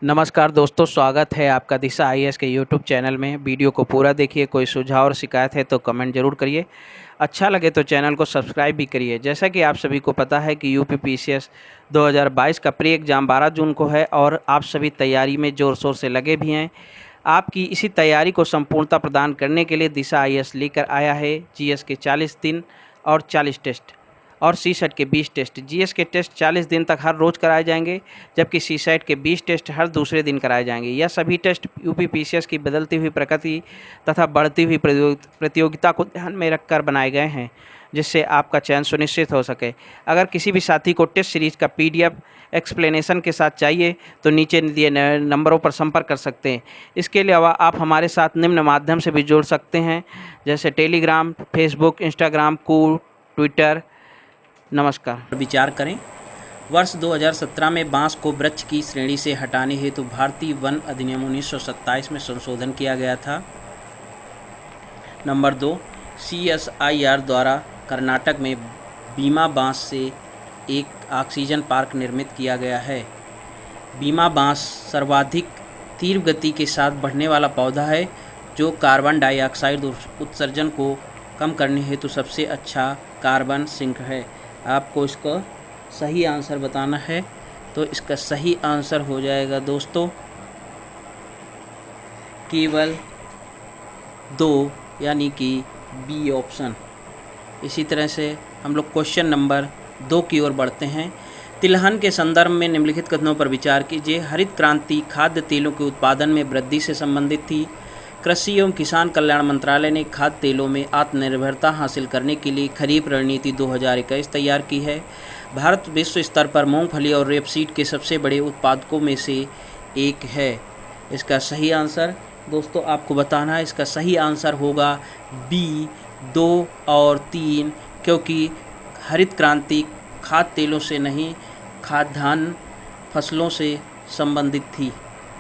नमस्कार दोस्तों, स्वागत है आपका दिशा आईएएस के यूट्यूब चैनल में। वीडियो को पूरा देखिए। कोई सुझाव और शिकायत है तो कमेंट ज़रूर करिए। अच्छा लगे तो चैनल को सब्सक्राइब भी करिए। जैसा कि आप सभी को पता है कि यूपी पीसीएस 2022 का प्री एग्ज़ाम 12 जून को है और आप सभी तैयारी में ज़ोर शोर से लगे भी हैं। आपकी इसी तैयारी को संपूर्णता प्रदान करने के लिए दिशा आईएएस लेकर आया है जीएस के 40 दिन और 40 टेस्ट और सीसेट के 20 टेस्ट। जीएस के टेस्ट 40 दिन तक हर रोज़ कराए जाएंगे, जबकि सीसेट के 20 टेस्ट हर दूसरे दिन कराए जाएंगे। यह सभी टेस्ट यूपी पीसीएस की बदलती हुई प्रकृति तथा बढ़ती हुई प्रतियोगिता को ध्यान में रखकर बनाए गए हैं, जिससे आपका चयन सुनिश्चित हो सके। अगर किसी भी साथी को टेस्ट सीरीज का पीडीएफ एक्सप्लेनेशन के साथ चाहिए तो नीचे दिए नंबरों पर संपर्क कर सकते हैं। इसके अलावा आप हमारे साथ निम्न माध्यम से भी जुड़ सकते हैं, जैसे Telegram, Facebook, Instagram, cool, Twitter. नमस्कार। विचार करें। वर्ष 2017 में बांस को वृक्ष की श्रेणी से हटाने हेतु भारतीय वन अधिनियम 1927 में संशोधन किया गया था। नंबर 2, CSIR द्वारा कर्नाटक में बीमा बांस से एक ऑक्सीजन पार्क निर्मित किया गया है। बीमा बांस सर्वाधिक तीव्र गति के साथ बढ़ने वाला पौधा है, जो कार्बन डाइऑक्साइड उत्सर्जन को कम करने हेतु सबसे अच्छा कार्बन सिंक है। आपको इसका सही आंसर बताना है, तो इसका सही आंसर हो जाएगा दोस्तों केवल 2, यानी कि बी ऑप्शन। इसी तरह से हम लोग क्वेश्चन नंबर 2 की ओर बढ़ते हैं। तिलहन के संदर्भ में निम्नलिखित कथनों पर विचार कीजिए। हरित क्रांति खाद्य तेलों के उत्पादन में वृद्धि से संबंधित थी। कृषि एवं किसान कल्याण मंत्रालय ने खाद्य तेलों में आत्मनिर्भरता हासिल करने के लिए खरीफ रणनीति 2021 तैयार की है। भारत विश्व स्तर पर मूंगफली और रेपसीड के सबसे बड़े उत्पादकों में से एक है। इसका सही आंसर दोस्तों आपको बताना है। इसका सही आंसर होगा बी 2 और 3, क्योंकि हरित क्रांति खाद्य तेलों से नहीं, खाद्यान्न फसलों से संबंधित थी,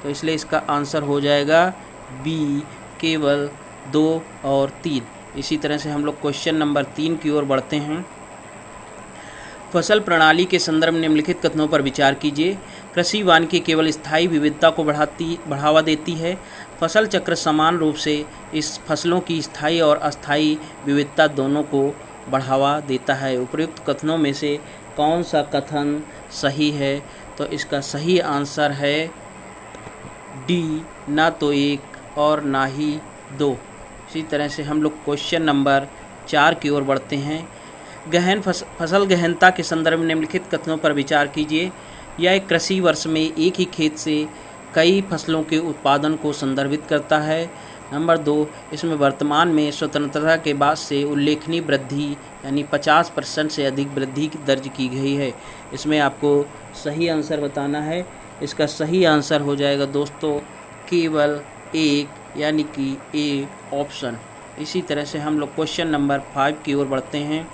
तो इसलिए इसका आंसर हो जाएगा बी केवल 2 और 3। इसी तरह से हम लोग क्वेश्चन नंबर 3 की ओर बढ़ते हैं। फसल प्रणाली के संदर्भ में निम्नलिखित कथनों पर विचार कीजिए। कृषि वानिकी केवल स्थायी विविधता को बढ़ावा देती है। फसल चक्र समान रूप से इस फसलों की स्थायी और अस्थायी विविधता दोनों को बढ़ावा देता है। उपयुक्त कथनों में से कौन सा कथन सही है? तो इसका सही आंसर है डी, ना तो 1 और ना ही 2। इसी तरह से हम लोग क्वेश्चन नंबर 4 की ओर बढ़ते हैं। गहन फसल गहनता के संदर्भ में निम्नलिखित कथनों पर विचार कीजिए। यह एक कृषि वर्ष में एक ही खेत से कई फसलों के उत्पादन को संदर्भित करता है। नंबर 2, इसमें वर्तमान में स्वतंत्रता के बाद से उल्लेखनीय वृद्धि यानी 50% से अधिक वृद्धि दर्ज की गई है। इसमें आपको सही आंसर बताना है। इसका सही आंसर हो जाएगा दोस्तों केवल 1, यानी कि ए ऑप्शन। इसी तरह से हम लोग क्वेश्चन नंबर 5 की ओर बढ़ते हैं।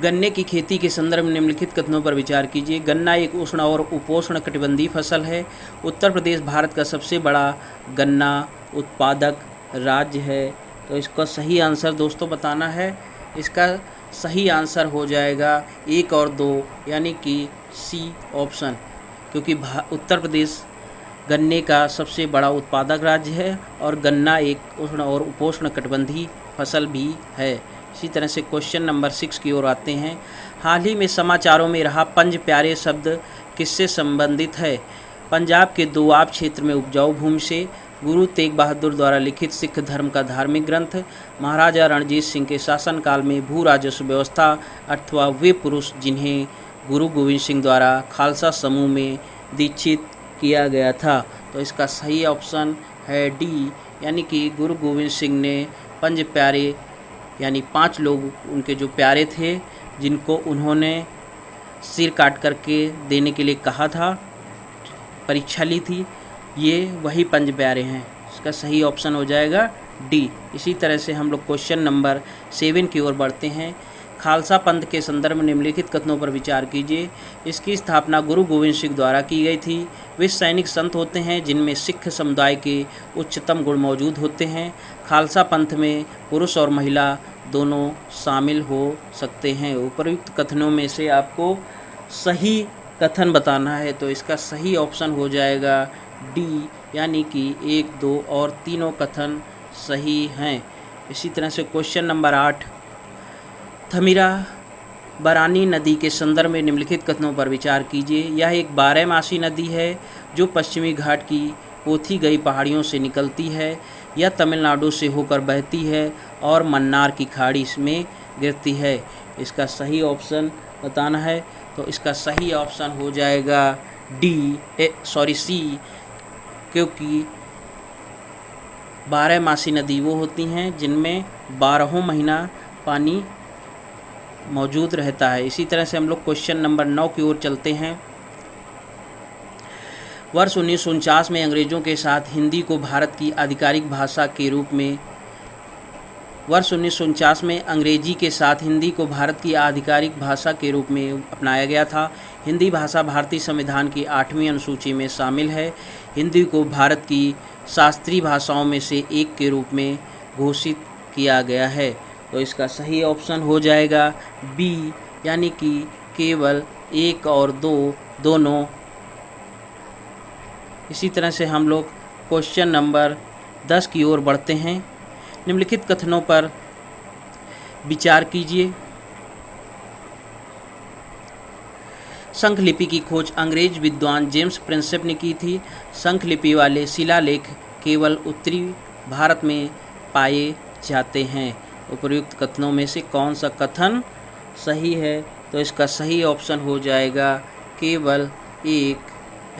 गन्ने की खेती के संदर्भ में निम्नलिखित कथनों पर विचार कीजिए। गन्ना एक उष्ण और उपोष्ण कटिबंधीय फसल है। उत्तर प्रदेश भारत का सबसे बड़ा गन्ना उत्पादक राज्य है। तो इसका सही आंसर दोस्तों बताना है। इसका सही आंसर हो जाएगा 1 और 2, यानी कि सी ऑप्शन, क्योंकि उत्तर प्रदेश गन्ने का सबसे बड़ा उत्पादक राज्य है और गन्ना एक उष्ण और उपोष्ण कटिबंधीय फसल भी है। इसी तरह से क्वेश्चन नंबर 6 की ओर आते हैं। हाल ही में समाचारों में रहा पंज प्यारे शब्द किससे संबंधित है? पंजाब के दोआब क्षेत्र में उपजाऊ भूमि से, गुरु तेग बहादुर द्वारा लिखित सिख धर्म का धार्मिक ग्रंथ, महाराजा रणजीत सिंह के शासनकाल में भू राजस्व व्यवस्था, अथवा वे पुरुष जिन्हें गुरु गोविंद सिंह द्वारा खालसा समूह में दीक्षित किया गया था। तो इसका सही ऑप्शन है डी, यानी कि गुरु गोविंद सिंह ने पंज प्यारे यानी 5 लोग उनके जो प्यारे थे, जिनको उन्होंने सिर काट करके देने के लिए कहा था, परीक्षा ली थी, ये वही पंज प्यारे हैं। इसका सही ऑप्शन हो जाएगा डी। इसी तरह से हम लोग क्वेश्चन नंबर 7 की ओर बढ़ते हैं। खालसा पंथ के संदर्भ में निम्नलिखित कथनों पर विचार कीजिए। इसकी स्थापना गुरु गोविंद सिंह द्वारा की गई थी। वे सैनिक संत होते हैं जिनमें सिख समुदाय के उच्चतम गुण मौजूद होते हैं। खालसा पंथ में पुरुष और महिला दोनों शामिल हो सकते हैं। उपयुक्त कथनों में से आपको सही कथन बताना है, तो इसका सही ऑप्शन हो जाएगा डी, यानी कि 1, 2 और तीनों कथन सही हैं। इसी तरह से क्वेश्चन नंबर 8, थमीरा बरानी नदी के संदर्भ में निम्नलिखित कथनों पर विचार कीजिए। यह एक बारहमासी नदी है जो पश्चिमी घाट की पोथी गई पहाड़ियों से निकलती है। यह तमिलनाडु से होकर बहती है और मन्नार की खाड़ी में गिरती है। इसका सही ऑप्शन बताना है, तो इसका सही ऑप्शन हो जाएगा सी, क्योंकि बारहमासी नदी वो होती हैं जिनमें 12 महीना पानी मौजूद रहता है। इसी तरह से हम लोग क्वेश्चन नंबर 9 की ओर चलते हैं। वर्ष 1949 में अंग्रेज़ों के साथ हिंदी को भारत की आधिकारिक भाषा के रूप में वर्ष 1949 में अंग्रेजी के साथ हिंदी को भारत की आधिकारिक भाषा के रूप में अपनाया गया था। हिंदी भाषा भारतीय संविधान की 8वीं अनुसूची में शामिल है। हिंदी को भारत की शास्त्रीय भाषाओं में से एक के रूप में घोषित किया गया है। तो इसका सही ऑप्शन हो जाएगा बी, यानी कि केवल 1 और 2 दोनों। इसी तरह से हम लोग क्वेश्चन नंबर 10 की ओर बढ़ते हैं। निम्नलिखित कथनों पर विचार कीजिए। शंख लिपि की खोज अंग्रेज विद्वान जेम्स प्रिंसेप ने की थी। शंख लिपि वाले शिलालेख केवल उत्तरी भारत में पाए जाते हैं। उपर्युक्त कथनों में से कौन सा कथन सही है? तो इसका सही ऑप्शन हो जाएगा केवल 1,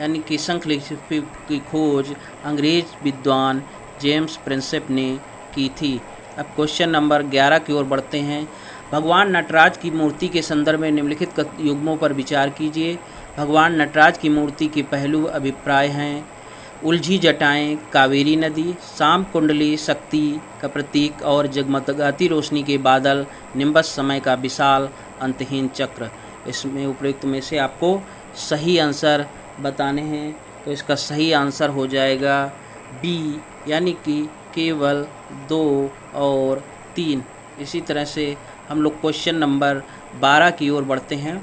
यानी कि शंख लिपि की खोज अंग्रेज विद्वान जेम्स प्रिंसेप ने की थी। अब क्वेश्चन नंबर 11 की ओर बढ़ते हैं। भगवान नटराज की मूर्ति के संदर्भ में निम्नलिखित युग्मों पर विचार कीजिए। भगवान नटराज की मूर्ति के पहलू अभिप्राय हैं: उलझी जटाएं, कावेरी नदी, शाम कुंडली शक्ति का प्रतीक और जगमगाती रोशनी के बादल, निम्बस समय का विशाल अंतहीन चक्र। इसमें उपयुक्त में से आपको सही आंसर बताने हैं, तो इसका सही आंसर हो जाएगा बी, यानी कि केवल 2 और 3। इसी तरह से हम लोग क्वेश्चन नंबर 12 की ओर बढ़ते हैं।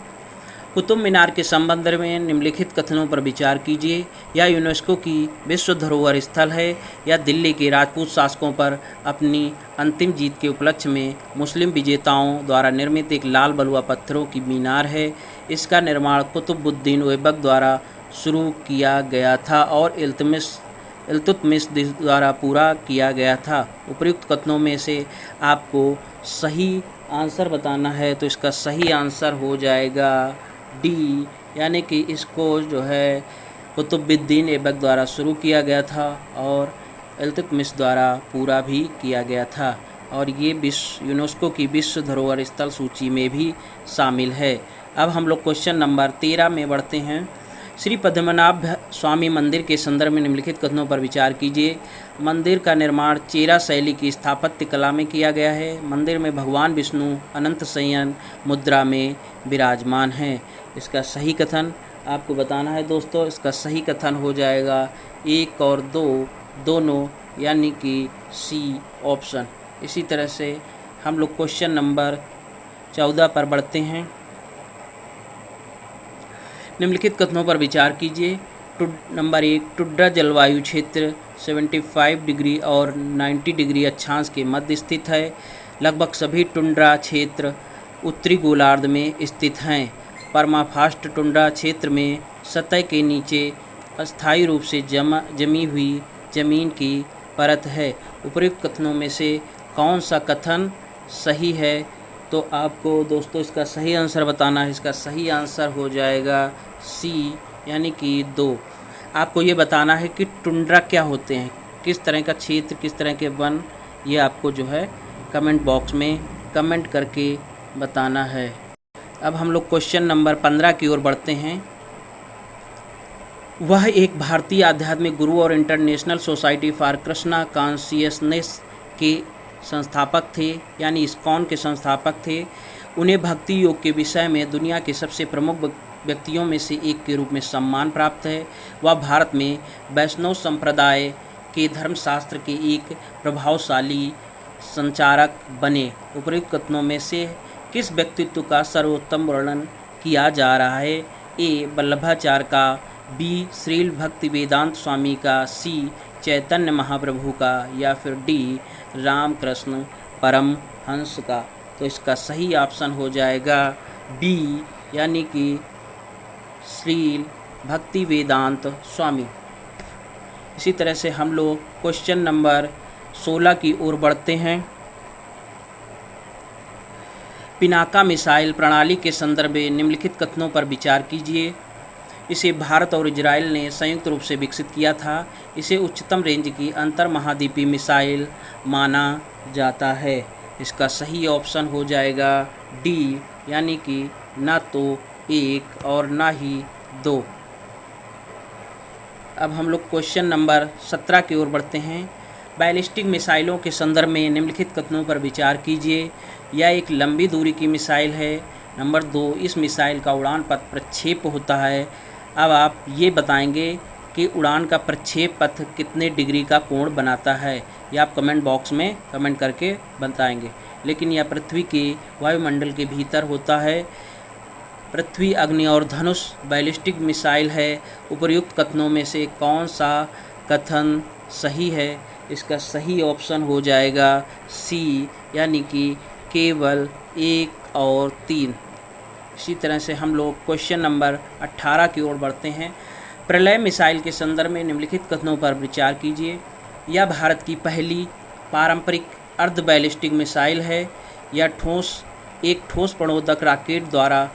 कुतुब मीनार के संबंध में निम्नलिखित कथनों पर विचार कीजिए। यह यूनेस्को की विश्व धरोहर स्थल है। यह दिल्ली के राजपूत शासकों पर अपनी अंतिम जीत के उपलक्ष्य में मुस्लिम विजेताओं द्वारा निर्मित एक लाल बलुआ पत्थरों की मीनार है। इसका निर्माण कुतुबुद्दीन ऐबक द्वारा शुरू किया गया था और इल्तुतमिश द्वारा पूरा किया गया था। उपर्युक्त कथनों में से आपको सही आंसर बताना है, तो इसका सही आंसर हो जाएगा डी, यानी कि इसको जो है कुतुबुद्दीन ऐबक द्वारा शुरू किया गया था और इल्तुतमिश द्वारा पूरा भी किया गया था, और ये यूनेस्को की विश्व धरोहर स्थल सूची में भी शामिल है। अब हम लोग क्वेश्चन नंबर 13 में बढ़ते हैं। श्री पद्मनाभ स्वामी मंदिर के संदर्भ में निम्नलिखित कथनों पर विचार कीजिए। मंदिर का निर्माण चेरा शैली की स्थापत्य कला में किया गया है। मंदिर में भगवान विष्णु अनंत शयन मुद्रा में विराजमान हैं। इसका सही कथन आपको बताना है दोस्तों। इसका सही कथन हो जाएगा 1 और 2 दोनों, यानी कि सी ऑप्शन। इसी तरह से हम लोग क्वेश्चन नंबर 14 पर बढ़ते हैं। निम्नलिखित कथनों पर विचार कीजिए। नंबर 1, टुंड्रा जलवायु क्षेत्र 75 डिग्री और 90 डिग्री अक्षांश के मध्य स्थित है। लगभग सभी टुंड्रा क्षेत्र उत्तरी गोलार्ध में स्थित हैं। परमाफ्रॉस्ट टुंड्रा क्षेत्र में सतह के नीचे अस्थायी रूप से जमी हुई जमीन की परत है। उपर्युक्त कथनों में से कौन सा कथन सही है? तो आपको दोस्तों इसका सही आंसर बताना है। इसका सही आंसर हो जाएगा सी, यानी कि 2। आपको ये बताना है कि टुंड्रा क्या होते हैं, किस तरह का क्षेत्र, किस तरह के वन, ये आपको जो है कमेंट बॉक्स में कमेंट करके बताना है। अब हम लोग क्वेश्चन नंबर 15 की ओर बढ़ते हैं। वह एक भारतीय आध्यात्मिक गुरु और international society for Krishna consciousness के संस्थापक थे, यानी इस्कॉन के संस्थापक थे। उन्हें भक्ति योग के विषय में दुनिया के सबसे प्रमुख व्यक्तियों में से एक के रूप में सम्मान प्राप्त है। वह भारत में वैष्णव संप्रदाय के धर्मशास्त्र के एक प्रभावशाली संचारक बने। उपर्युक्त कथनों में से किस व्यक्तित्व का सर्वोत्तम वर्णन किया जा रहा है? ए वल्लभाचार्य का, बी श्रील भक्ति वेदांत स्वामी का, सी चैतन्य महाप्रभु का, या फिर डी रामकृष्ण परमहंस का। तो इसका सही ऑप्शन हो जाएगा बी, यानी कि श्रील भक्ति वेदांत स्वामी। इसी तरह से हम लोग क्वेश्चन नंबर 16 की ओर बढ़ते हैं। पिनाका मिसाइल प्रणाली के संदर्भ में निम्नलिखित कथनों पर विचार कीजिए। इसे भारत और इजराइल ने संयुक्त रूप से विकसित किया था। इसे उच्चतम रेंज की अंतर महाद्वीपीय मिसाइल माना जाता है। इसका सही ऑप्शन हो जाएगा डी, यानी कि ना तो 1 और ना ही 2। अब हम लोग क्वेश्चन नंबर 17 की ओर बढ़ते हैं। बैलिस्टिक मिसाइलों के संदर्भ में निम्नलिखित कथनों पर विचार कीजिए। यह एक लंबी दूरी की मिसाइल है। नंबर 2, इस मिसाइल का उड़ान पथ प्रक्षेप होता है। अब आप ये बताएंगे कि उड़ान का प्रक्षेप पथ कितने डिग्री का कोण बनाता है, यह आप कमेंट बॉक्स में कमेंट करके बताएंगे। लेकिन यह पृथ्वी के वायुमंडल के भीतर होता है। पृथ्वी, अग्नि और धनुष बैलिस्टिक मिसाइल है। उपर्युक्त कथनों में से कौन सा कथन सही है? इसका सही ऑप्शन हो जाएगा सी, यानी कि केवल 1 और 3। इसी तरह से हम लोग क्वेश्चन नंबर 18 की ओर बढ़ते हैं। प्रलय मिसाइल के संदर्भ में निम्नलिखित कथनों पर विचार कीजिए। यह भारत की पहली पारंपरिक अर्ध बैलिस्टिक मिसाइल है। यह एक ठोस प्रणोदक रॉकेट द्वारा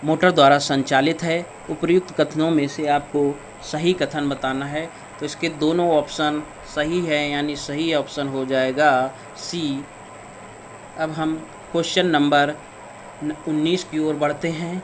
मोटर द्वारा संचालित है। उपर्युक्त कथनों में से आपको सही कथन बताना है। तो इसके दोनों ऑप्शन सही है, यानी सही ऑप्शन हो जाएगा सी। अब हम क्वेश्चन नंबर 19 की ओर बढ़ते हैं।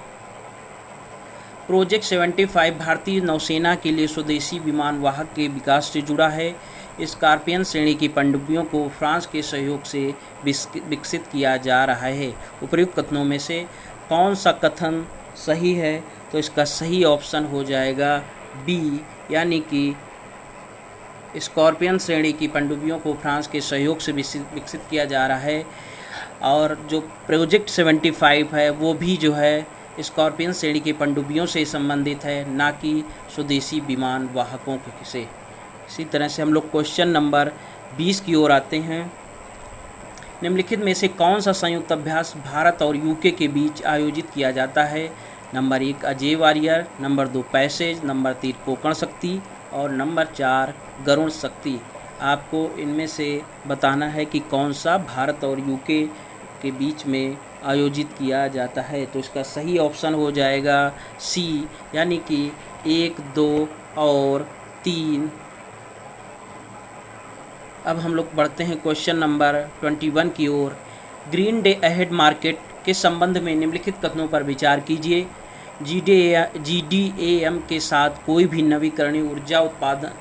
प्रोजेक्ट 75 भारतीय नौसेना के लिए स्वदेशी विमान वाहक के विकास से जुड़ा है। स्कॉर्पियन श्रेणी की पनडुब्बियों को फ्रांस के सहयोग से विकसित किया जा रहा है। उपर्युक्त कथनों में से कौन सा कथन सही है? तो इसका सही ऑप्शन हो जाएगा बी, यानी कि स्कॉर्पियन श्रेणी की पनडुब्बियों को फ्रांस के सहयोग से विकसित किया जा रहा है। और जो प्रोजेक्ट 75 है वो भी जो है स्कॉर्पियन श्रेणी की पनडुब्बियों से संबंधित है, ना कि स्वदेशी विमान वाहकों से। इसी तरह से हम लोग क्वेश्चन नंबर 20 की ओर आते हैं। निम्नलिखित में से कौन सा संयुक्त अभ्यास भारत और यूके के बीच आयोजित किया जाता है? Number 1 Ajeya warrior, number 2 PASSEX, number 3 Konkan Shakti और नंबर 4 गरुण शक्ति। आपको इनमें से बताना है कि कौन सा भारत और यूके के बीच में आयोजित किया जाता है। तो इसका सही ऑप्शन हो जाएगा सी, यानी कि 1, 2 और 3। अब हम लोग बढ़ते हैं क्वेश्चन नंबर 21 की ओर। ग्रीन डे अहेड मार्केट के संबंध में निम्नलिखित कथनों पर विचार कीजिए। GDAM के साथ कोई भी नवीकरणीय ऊर्जा उत्पादन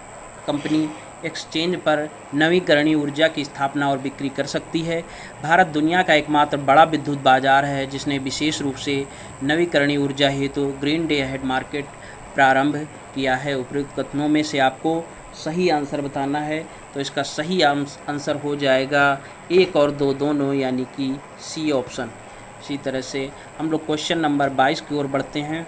कंपनी एक्सचेंज पर नवीकरणीय ऊर्जा की स्थापना और बिक्री कर सकती है। भारत दुनिया का एकमात्र बड़ा विद्युत बाजार है जिसने विशेष रूप से नवीकरणीय ऊर्जा हेतु ग्रीन डे अहेड मार्केट प्रारंभ किया है। उपयुक्त कथनों में से आपको सही आंसर बताना है। तो इसका सही आंसर हो जाएगा 1 और 2 दोनों, यानी कि सी ऑप्शन। इसी तरह से हम लोग क्वेश्चन नंबर 22 की ओर बढ़ते हैं।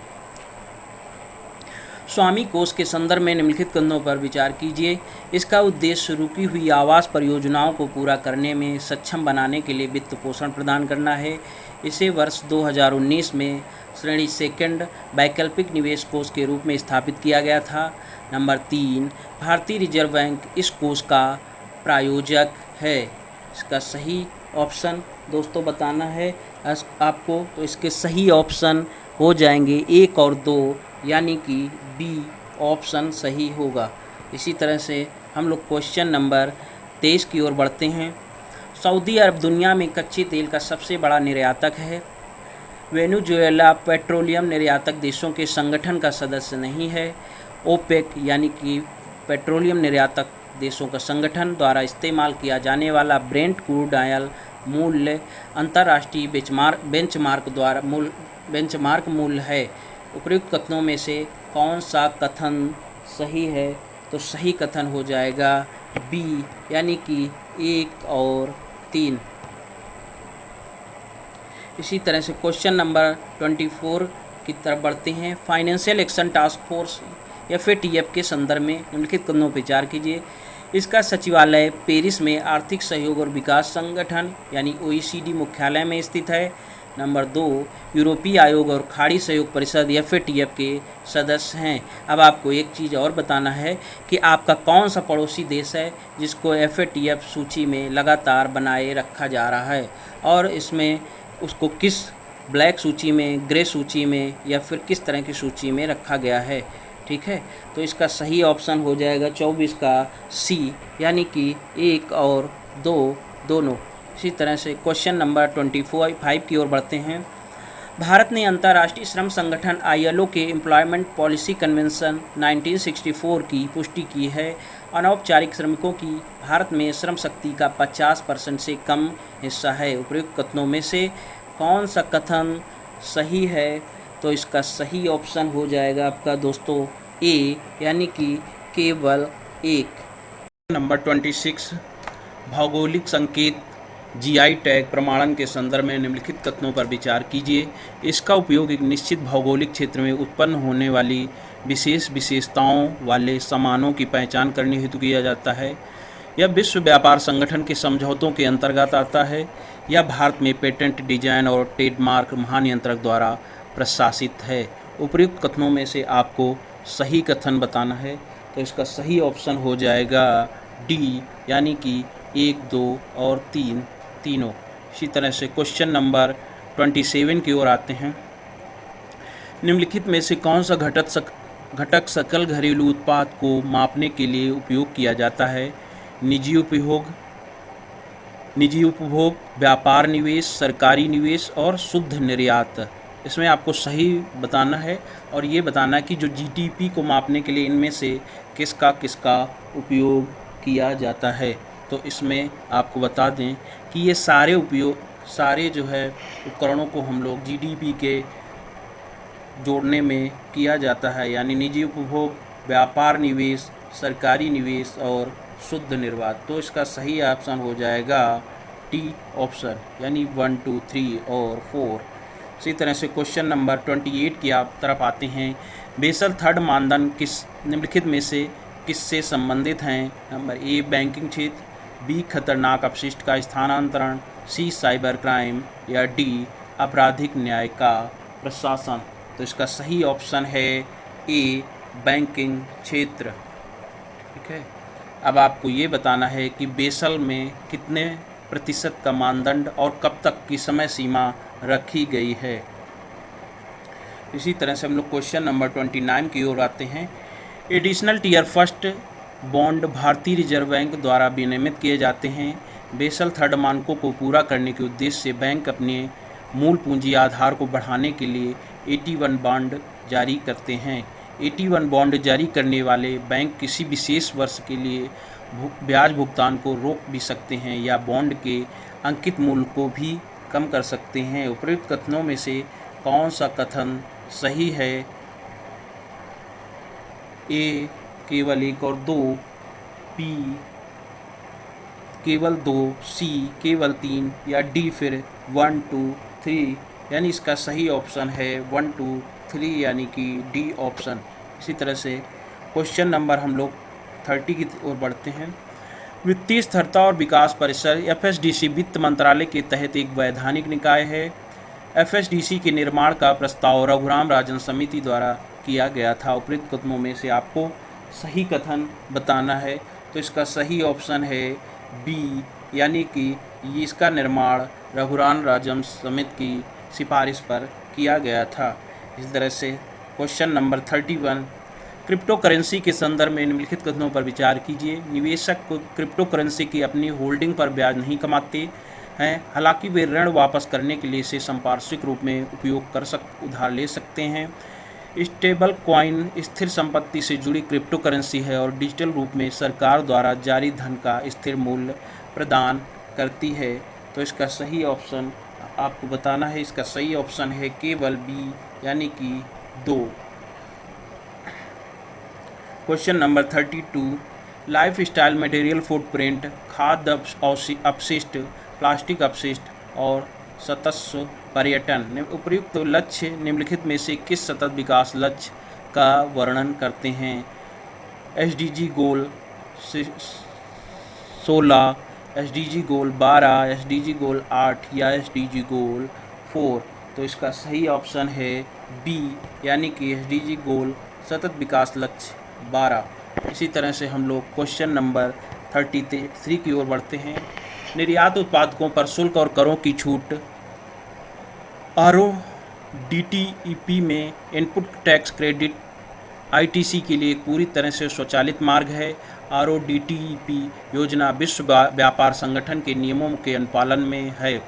स्वामी कोष के संदर्भ में निम्नलिखित कथनों पर विचार कीजिए। इसका उद्देश्य रुकी हुई आवास परियोजनाओं को पूरा करने में सक्षम बनाने के लिए वित्त पोषण प्रदान करना है। इसे वर्ष 2019 में श्रेणी सेकंड वैकल्पिक निवेश कोष के रूप में स्थापित किया गया था। नंबर 3, भारतीय रिजर्व बैंक इस कोष का प्रायोजक है। इसका सही ऑप्शन दोस्तों बताना है आपको। तो इसके सही ऑप्शन हो जाएंगे 1 और 2, यानी कि बी ऑप्शन सही होगा। इसी तरह से हम लोग क्वेश्चन नंबर 23 की ओर बढ़ते हैं। सऊदी अरब दुनिया में कच्चे तेल का सबसे बड़ा निर्यातक है। वेनेजुएला पेट्रोलियम निर्यातक देशों के संगठन का सदस्य नहीं है। ओपेक यानी कि पेट्रोलियम निर्यातक देशों का संगठन द्वारा इस्तेमाल किया जाने वाला ब्रेंट क्रूड ऑयल मूल्य अंतर्राष्ट्रीय बेंचमार्क मूल्य है। उपयुक्त कथनों में से कौन सा कथन सही है? तो सही कथन हो जाएगा बी, यानी कि 1 और 3। इसी तरह से क्वेश्चन नंबर 24 की तरफ बढ़ते हैं। Financial action task force FATF के संदर्भ में निम्नलिखित कदमों पर विचार कीजिए। इसका सचिवालय पेरिस में आर्थिक सहयोग और विकास संगठन यानी OECD मुख्यालय में स्थित है। नंबर 2, यूरोपीय आयोग और खाड़ी सहयोग परिषद FATF के सदस्य हैं। अब आपको एक चीज़ और बताना है कि आपका कौन सा पड़ोसी देश है जिसको FATF सूची में लगातार बनाए रखा जा रहा है, और इसमें उसको किस ब्लैक सूची में, ग्रे सूची में या फिर किस तरह की सूची में रखा गया है। ठीक है, तो इसका सही ऑप्शन हो जाएगा 24 का C, यानी कि 1 और 2 दोनों। इसी तरह से क्वेश्चन नंबर 25 की ओर बढ़ते हैं। भारत ने अंतर्राष्ट्रीय श्रम संगठन ILO के एम्प्लॉयमेंट पॉलिसी कन्वेंशन 1964 की पुष्टि की है। अनौपचारिक श्रमिकों की भारत में श्रम शक्ति का 50% से कम हिस्सा है। उपयुक्त कथनों में से कौन सा कथन सही है? तो इसका सही ऑप्शन हो जाएगा आपका दोस्तों A, यानी कि केवल 1। नंबर 26, भौगोलिक संकेत GI टैग प्रमाणन के संदर्भ में निम्नलिखित कथनों पर विचार कीजिए। इसका उपयोग एक निश्चित भौगोलिक क्षेत्र में उत्पन्न होने वाली विशेष विशेषताओं वाले सामानों की पहचान करने हेतु किया जाता है। यह विश्व व्यापार संगठन के समझौतों के अंतर्गत आता है। यह भारत में पेटेंट, डिजाइन और ट्रेडमार्क महानियंत्रक द्वारा प्रशासित है। उपयुक्त कथनों में से आपको सही कथन बताना है, तो इसका सही ऑप्शन हो जाएगा D, यानी कि 1, 2 और 3 तीनों। इसी तरह से क्वेश्चन नंबर 27 की ओर आते हैं। निम्नलिखित में से कौन सा घटक सकल घरेलू उत्पाद को मापने के लिए उपयोग किया जाता है? निजी उपभोग, व्यापार निवेश, सरकारी निवेश और शुद्ध निर्यात। इसमें आपको सही बताना है और ये बताना कि जो GDP को मापने के लिए इनमें से किसका उपयोग किया जाता है। तो इसमें आपको बता दें कि ये सारे जो है उपकरणों को हम लोग GDP के जोड़ने में किया जाता है, यानी निजी उपभोग, व्यापार निवेश, सरकारी निवेश और शुद्ध निर्यात। तो इसका सही ऑप्शन हो जाएगा D ऑप्शन, यानी 1, 2, 3 और 4। इसी तरह से क्वेश्चन नंबर 28 की आप तरफ आते हैं। बेसल थर्ड मानदंड निम्नलिखित में से किससे संबंधित हैं? नंबर A, बैंकिंग क्षेत्र, B, खतरनाक अपशिष्ट का स्थानांतरण, C, साइबर क्राइम या D, आपराधिक न्याय का प्रशासन। तो इसका सही ऑप्शन है A, बैंकिंग क्षेत्र। ठीक है, अब आपको ये बताना है कि बेसल में कितने प्रतिशत का मानदंड और कब तक की समय सीमा रखी गई है। इसी तरह से हम लोग क्वेश्चन नंबर 29 की ओर आते हैं। एडिशनल टियर फर्स्ट बॉन्ड भारतीय रिजर्व बैंक द्वारा विनियमित किए जाते हैं। बेसल थर्ड मानकों को पूरा करने के उद्देश्य से बैंक अपने मूल पूंजी आधार को बढ़ाने के लिए AT1 बॉन्ड जारी करते हैं। AT1 बॉन्ड जारी करने वाले बैंक किसी विशेष वर्ष के लिए ब्याज भुगतान को रोक भी सकते हैं या बॉन्ड के अंकित मूल्य को भी कम कर सकते हैं। उपयुक्त कथनों में से कौन सा कथन सही है? A, केवल 1 और 2, B, केवल 2, C, केवल 3 या D फिर 1, 2, 3, यानी इसका सही ऑप्शन है 1, 2, 3, यानी कि D ऑप्शन। इसी तरह से क्वेश्चन नंबर हम लोग 30 की ओर बढ़ते हैं। वित्तीय स्थिरता और विकास परिषद FSDC वित्त मंत्रालय के तहत एक वैधानिक निकाय है। FSDC के निर्माण का प्रस्ताव रघुराम राजन समिति द्वारा किया गया था। उपयुक्त कथनों में से आपको सही कथन बताना है, तो इसका सही ऑप्शन है B, यानी कि इसका निर्माण रघुराम राजन समिति की सिफारिश पर किया गया था। इस तरह से क्वेश्चन नंबर 31, क्रिप्टो करेंसी के संदर्भ में निम्नलिखित कथनों पर विचार कीजिए। निवेशक को क्रिप्टो करेंसी की अपनी होल्डिंग पर ब्याज नहीं कमाते हैं, हालांकि वे ऋण वापस करने के लिए इसे संपार्श्विक रूप में उधार ले सकते हैं। स्टेबल कॉइन स्थिर संपत्ति से जुड़ी क्रिप्टो करेंसी है और डिजिटल रूप में सरकार द्वारा जारी धन का स्थिर मूल्य प्रदान करती है। तो इसका सही ऑप्शन आपको बताना है। इसका सही ऑप्शन है केवल B, यानी कि 2। Question number 32, life style material footprint, खाद्य अपशिष्ट, प्लास्टिक अपशिष्ट और सतत पर्यटन। उपयुक्त लक्ष्य निम्नलिखित में से किस सतत विकास लक्ष्य का वर्णन करते हैं? एसडीजी गोल 16, एसडीजी गोल 12, एसडीजी गोल 8 या एसडीजी गोल 4। तो इसका सही ऑप्शन है बी, यानी कि एसडीजी गोल सतत विकास लक्ष्य 12। इसी तरह से हम लोग क्वेश्चन नंबर 33 की ओर बढ़ते हैं। निर्यात उत्पादकों पर शुल्क और करों की छूट। आरओडीटीईपी में इनपुट टैक्स क्रेडिट आईटीसी के लिए पूरी तरह से स्वचालित मार्ग है। आरओडीटीईपी योजना विश्व व्यापार संगठन के नियमों के अनुपालन में है।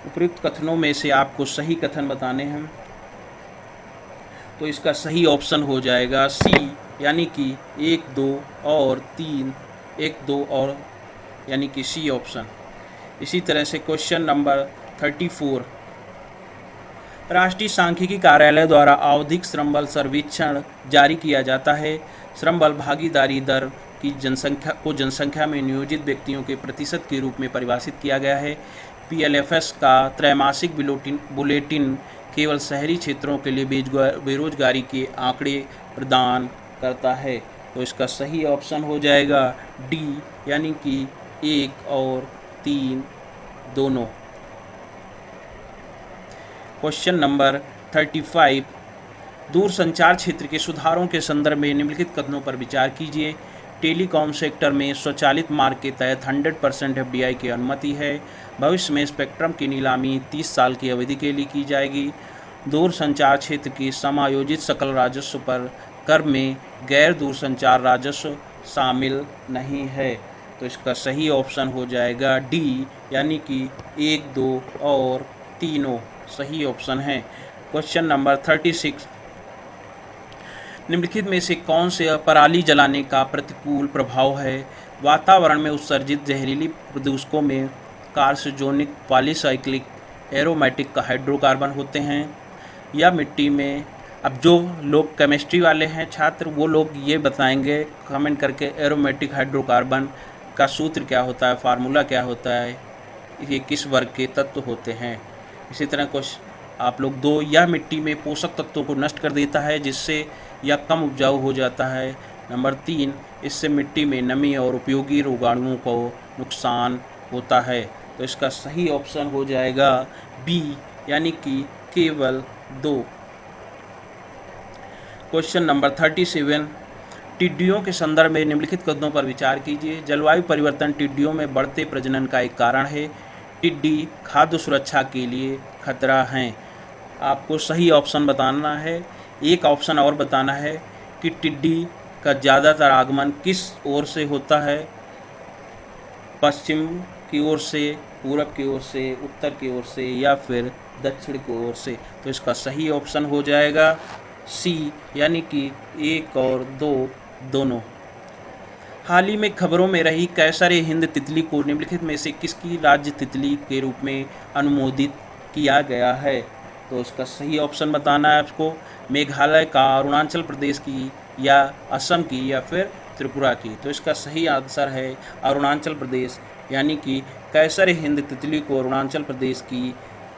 उपयुक्त कथनों में से आपको सही कथन बताने हैं। तो इसका सही ऑप्शन हो जाएगा सी, यानी कि 1, 2 और 3, 1, 2 और यानी कि सी ऑप्शन। इसी तरह से क्वेश्चन नंबर 34, राष्ट्रीय सांख्यिकी कार्यालय द्वारा आवधिक श्रम बल सर्वेक्षण जारी किया जाता है। श्रम बल भागीदारी दर की जनसंख्या में नियोजित व्यक्तियों के प्रतिशत के रूप में परिभाषित किया गया है। पीएलएफएस का त्रैमासिक बुलेटिन केवल शहरी क्षेत्रों के लिए बेरोजगारी के आंकड़े प्रदान करता है। तो इसका सही ऑप्शन हो जाएगा डी, यानी कि 1 और 3 दोनों। क्वेश्चन नंबर 35, दूरसंचार क्षेत्र के सुधारों के संदर्भ में निम्नलिखित कथनों पर विचार कीजिए। टेलीकॉम सेक्टर में स्वचालित मार्ग के तहत 100% एफडीआई की अनुमति है। भविष्य में स्पेक्ट्रम की नीलामी 30 साल की अवधि के लिए की जाएगी। दूरसंचार क्षेत्र की समायोजित सकल राजस्व पर कर में गैर दूरसंचार राजस्व शामिल नहीं है। तो इसका सही ऑप्शन हो जाएगा डी, यानी कि 1, 2 और तीनों सही ऑप्शन है। क्वेश्चन नंबर 36, निम्नलिखित में से कौन से पराली जलाने का प्रतिकूल प्रभाव है? वातावरण में उत्सर्जित जहरीली प्रदूषकों में कार्सिनोजेनिक पॉलीसाइक्लिक एरोमेटिक हाइड्रोकार्बन होते हैं, या मिट्टी में। अब जो लोग केमिस्ट्री वाले हैं छात्र, वो लोग ये बताएंगे कमेंट करके एरोमेटिक हाइड्रोकार्बन का सूत्र क्या होता है, फार्मूला क्या होता है, ये किस वर्ग के तत्व होते हैं। इसी तरह कुछ आप लोग 2, यह मिट्टी में पोषक तत्वों को नष्ट कर देता है जिससे यह कम उपजाऊ हो जाता है। नंबर 3, इससे मिट्टी में नमी और उपयोगी रोगाणुओं को नुकसान होता है। तो इसका सही ऑप्शन हो जाएगा बी, यानी कि केवल 2। क्वेश्चन नंबर 37, टिड्डियों के संदर्भ में निम्नलिखित कथनों पर विचार कीजिए। जलवायु परिवर्तन टिड्डियों में बढ़ते प्रजनन का एक कारण है। टिड्डी खाद्य सुरक्षा के लिए खतरा हैं। आपको सही ऑप्शन बताना है। एक ऑप्शन और बताना है कि टिड्डी का ज़्यादातर आगमन किस ओर से होता है? पश्चिम की ओर से, पूरब की ओर से, उत्तर की ओर से या फिर दक्षिण की ओर से। तो इसका सही ऑप्शन हो जाएगा सी, यानी कि 1 और 2 दोनों। हाल ही में खबरों में रही कैसर-ए-हिंद तितली को निम्नलिखित में से किसकी राज्य तितली के रूप में अनुमोदित किया गया है? तो इसका सही ऑप्शन बताना है आपको। मेघालय का, अरुणाचल प्रदेश की या असम की या फिर त्रिपुरा की। तो इसका सही आंसर है अरुणाचल प्रदेश, यानी कि कैसर-ए-हिंद तितली को अरुणाचल प्रदेश की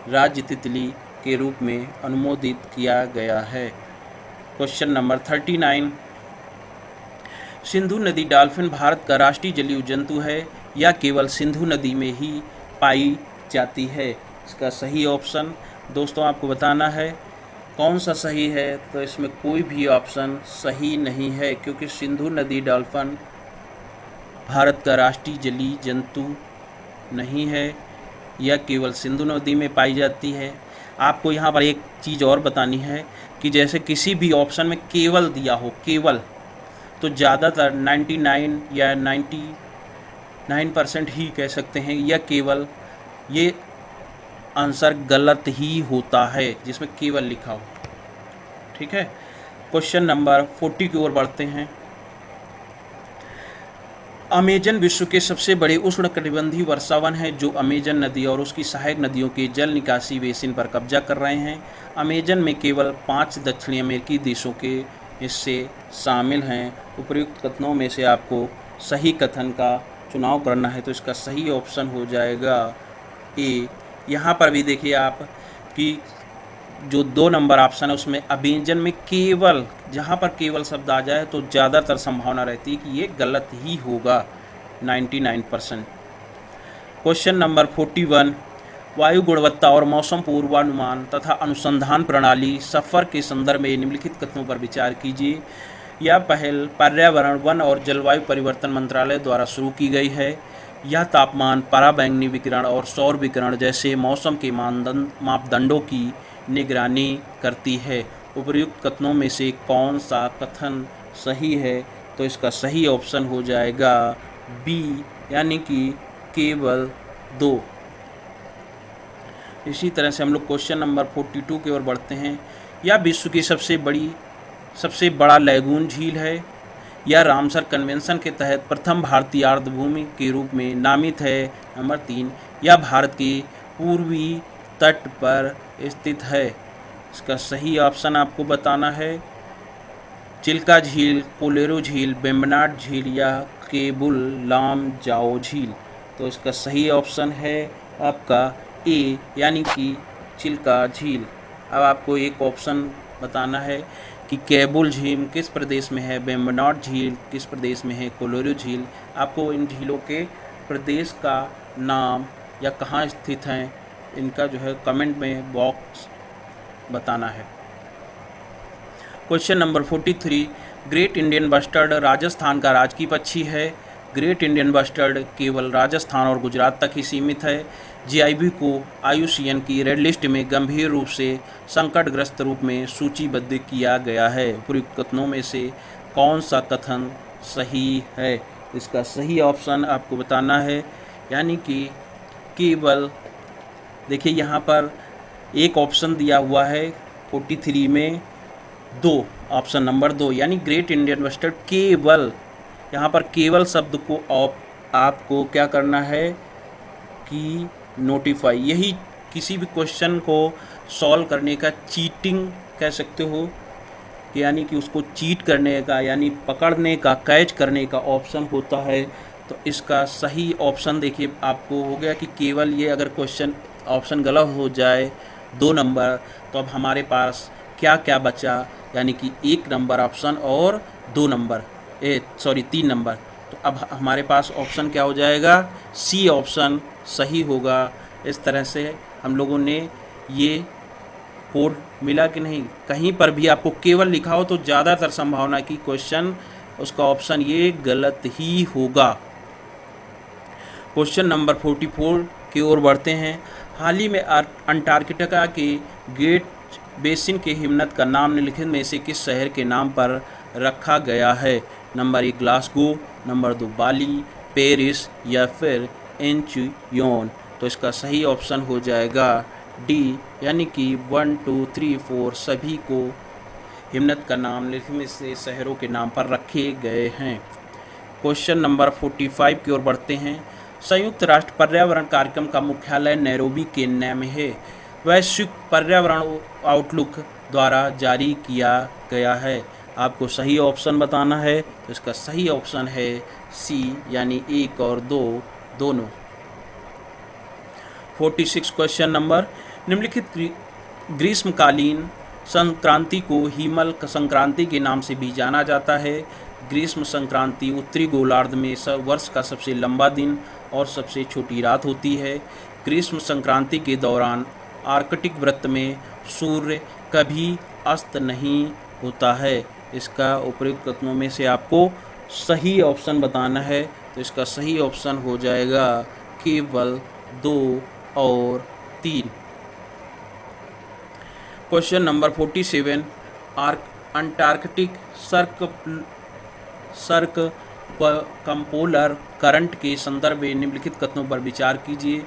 राज्य तितली के रूप में अनुमोदित किया गया है। क्वेश्चन नंबर 39, सिंधु नदी डॉल्फिन भारत का राष्ट्रीय जलीय जंतु है या केवल सिंधु नदी में ही पाई जाती है? इसका सही ऑप्शन दोस्तों आपको बताना है। कौन सा सही है? तो इसमें कोई भी ऑप्शन सही नहीं है, क्योंकि सिंधु नदी डॉल्फिन भारत का राष्ट्रीय जलीय जंतु नहीं है, यह केवल सिंधु नदी में पाई जाती है। आपको यहाँ पर एक चीज़ और बतानी है कि जैसे किसी भी ऑप्शन में केवल दिया हो, केवल, तो ज़्यादातर 99 या 99% ही कह सकते हैं या केवल, ये आंसर गलत ही होता है जिसमें केवल लिखा हो। ठीक है, क्वेश्चन नंबर 40 की ओर बढ़ते हैं। अमेजन विश्व के सबसे बड़े उष्णकटिबंधीय वर्षावन है जो अमेजन नदी और उसकी सहायक नदियों के जल निकासी बेसिन पर कब्जा कर रहे हैं। अमेजन में केवल 5 दक्षिणी अमेरिकी देशों के हिस्से शामिल हैं। उपयुक्त कथनों में से आपको सही कथन का चुनाव करना है। तो इसका सही ऑप्शन हो जाएगा ए, यहाँ पर भी देखिए आप कि जो 2 नंबर ऑप्शन है उसमें अभिव्यंजन में केवल, जहाँ पर केवल शब्द आ जाए तो ज़्यादातर संभावना रहती है कि ये गलत ही होगा 99%। क्वेश्चन नंबर 41, वायु गुणवत्ता और मौसम पूर्वानुमान तथा अनुसंधान प्रणाली सफ़र के संदर्भ में निम्नलिखित कथनों पर विचार कीजिए। यह पहल पर्यावरण, वन और जलवायु परिवर्तन मंत्रालय द्वारा शुरू की गई है। यह तापमान, पराबैंगनी विकिरण और सौर विकिरण जैसे मौसम के मापदंडों की निगरानी करती है। उपर्युक्त कथनों में से कौन सा कथन सही है? तो इसका सही ऑप्शन हो जाएगा बी, यानी कि केवल 2। इसी तरह से हम लोग क्वेश्चन नंबर 42 की ओर बढ़ते हैं। यह विश्व की सबसे बड़ा लैगून झील है। यह रामसर कन्वेंशन के तहत प्रथम भारतीय आर्द्रभूमि के रूप में नामित है। नंबर 3, यह भारत के पूर्वी तट पर स्थित है। इसका सही ऑप्शन आपको बताना है चिल्का झील, कोलेरू झील, वेम्बनाड झील या केबुल लामजाओ झील। तो इसका सही ऑप्शन है आपका ए, यानी कि चिल्का झील। अब आपको एक ऑप्शन बताना है कि केबुल झील किस प्रदेश में है, वेम्बनाड झील किस प्रदेश में है, कोलेरू झील। आपको इन झीलों के प्रदेश का नाम या कहाँ स्थित हैं इनका जो है कमेंट में बॉक्स बताना है। Question number 43, great Indian bustard Rajasthan का राजकीय पक्षी है। ग्रेट इंडियन बस्टर्ड केवल राजस्थान और गुजरात तक ही सीमित है। जीआईबी को IUCN की रेड लिस्ट में गंभीर रूप से संकटग्रस्त रूप में सूचीबद्ध किया गया है। उपयुक्त कथनों में से कौन सा कथन सही है? इसका सही ऑप्शन आपको बताना है, यानी कि केवल, देखिए यहाँ पर एक ऑप्शन दिया हुआ है 43 में 2, ऑप्शन नंबर 2, यानी ग्रेट इंडियन बस्टर्ड केवल, यहाँ पर केवल शब्द को आपको क्या करना है कि नोटिफाई, यही किसी भी क्वेश्चन को सॉल्व करने का चीटिंग कह सकते हो, यानी कि उसको चीट करने का, यानी पकड़ने का, कैच करने का ऑप्शन होता है। तो इसका सही ऑप्शन देखिए आपको हो गया कि केवल ये, अगर क्वेश्चन ऑप्शन गलत हो जाए 2 नंबर, तो अब हमारे पास क्या क्या बचा, यानी कि 1 नंबर ऑप्शन और 2 नंबर, 3 नंबर। तो अब हमारे पास ऑप्शन क्या हो जाएगा? सी ऑप्शन सही होगा। इस तरह से हम लोगों ने ये कोड मिला कि नहीं, कहीं पर भी आपको केवल लिखा हो तो ज़्यादातर संभावना की क्वेश्चन उसका ऑप्शन ये गलत ही होगा। क्वेश्चन नंबर 44 की ओर बढ़ते हैं। हाल ही में अंटार्कटिका के ग्रेट बेसिन के हिमनद का नाम निम्नलिखित में से किस शहर के नाम पर रखा गया है? नंबर 1 ग्लासगो, नंबर 2 बाली, पेरिस या फिर इंचियोन। तो इसका सही ऑप्शन हो जाएगा डी, यानी कि 1, 2, 3, 4 सभी को हिमनद का नाम निम्नलिखित में से शहरों के नाम पर रखे गए हैं। क्वेश्चन नंबर 45 की ओर बढ़ते हैं। संयुक्त राष्ट्र पर्यावरण कार्यक्रम का मुख्यालय नैरोबी केन्या में है। वैश्विक पर्यावरण आउटलुक द्वारा जारी किया गया है। आपको सही ऑप्शन बताना है, तो इसका सही ऑप्शन है सी, यानी 1 और 2 दोनों। 46 क्वेश्चन नंबर, निम्नलिखित ग्रीष्मकालीन संक्रांति को हिमल संक्रांति के नाम से भी जाना जाता है। ग्रीष्म संक्रांति उत्तरी गोलार्ध में वर्ष का सबसे लंबा दिन और सबसे छोटी रात होती है। ग्रीष्म संक्रांति के दौरान आर्कटिक वृत्त में सूर्य कभी अस्त नहीं होता है। इसका उपयुक्त कथनों में से आपको सही ऑप्शन बताना है, तो इसका सही ऑप्शन हो जाएगा केवल 2 और 3। Question number 47, Antarctic circumpolar current के संदर्भ में निम्नलिखित कथनों पर विचार कीजिए।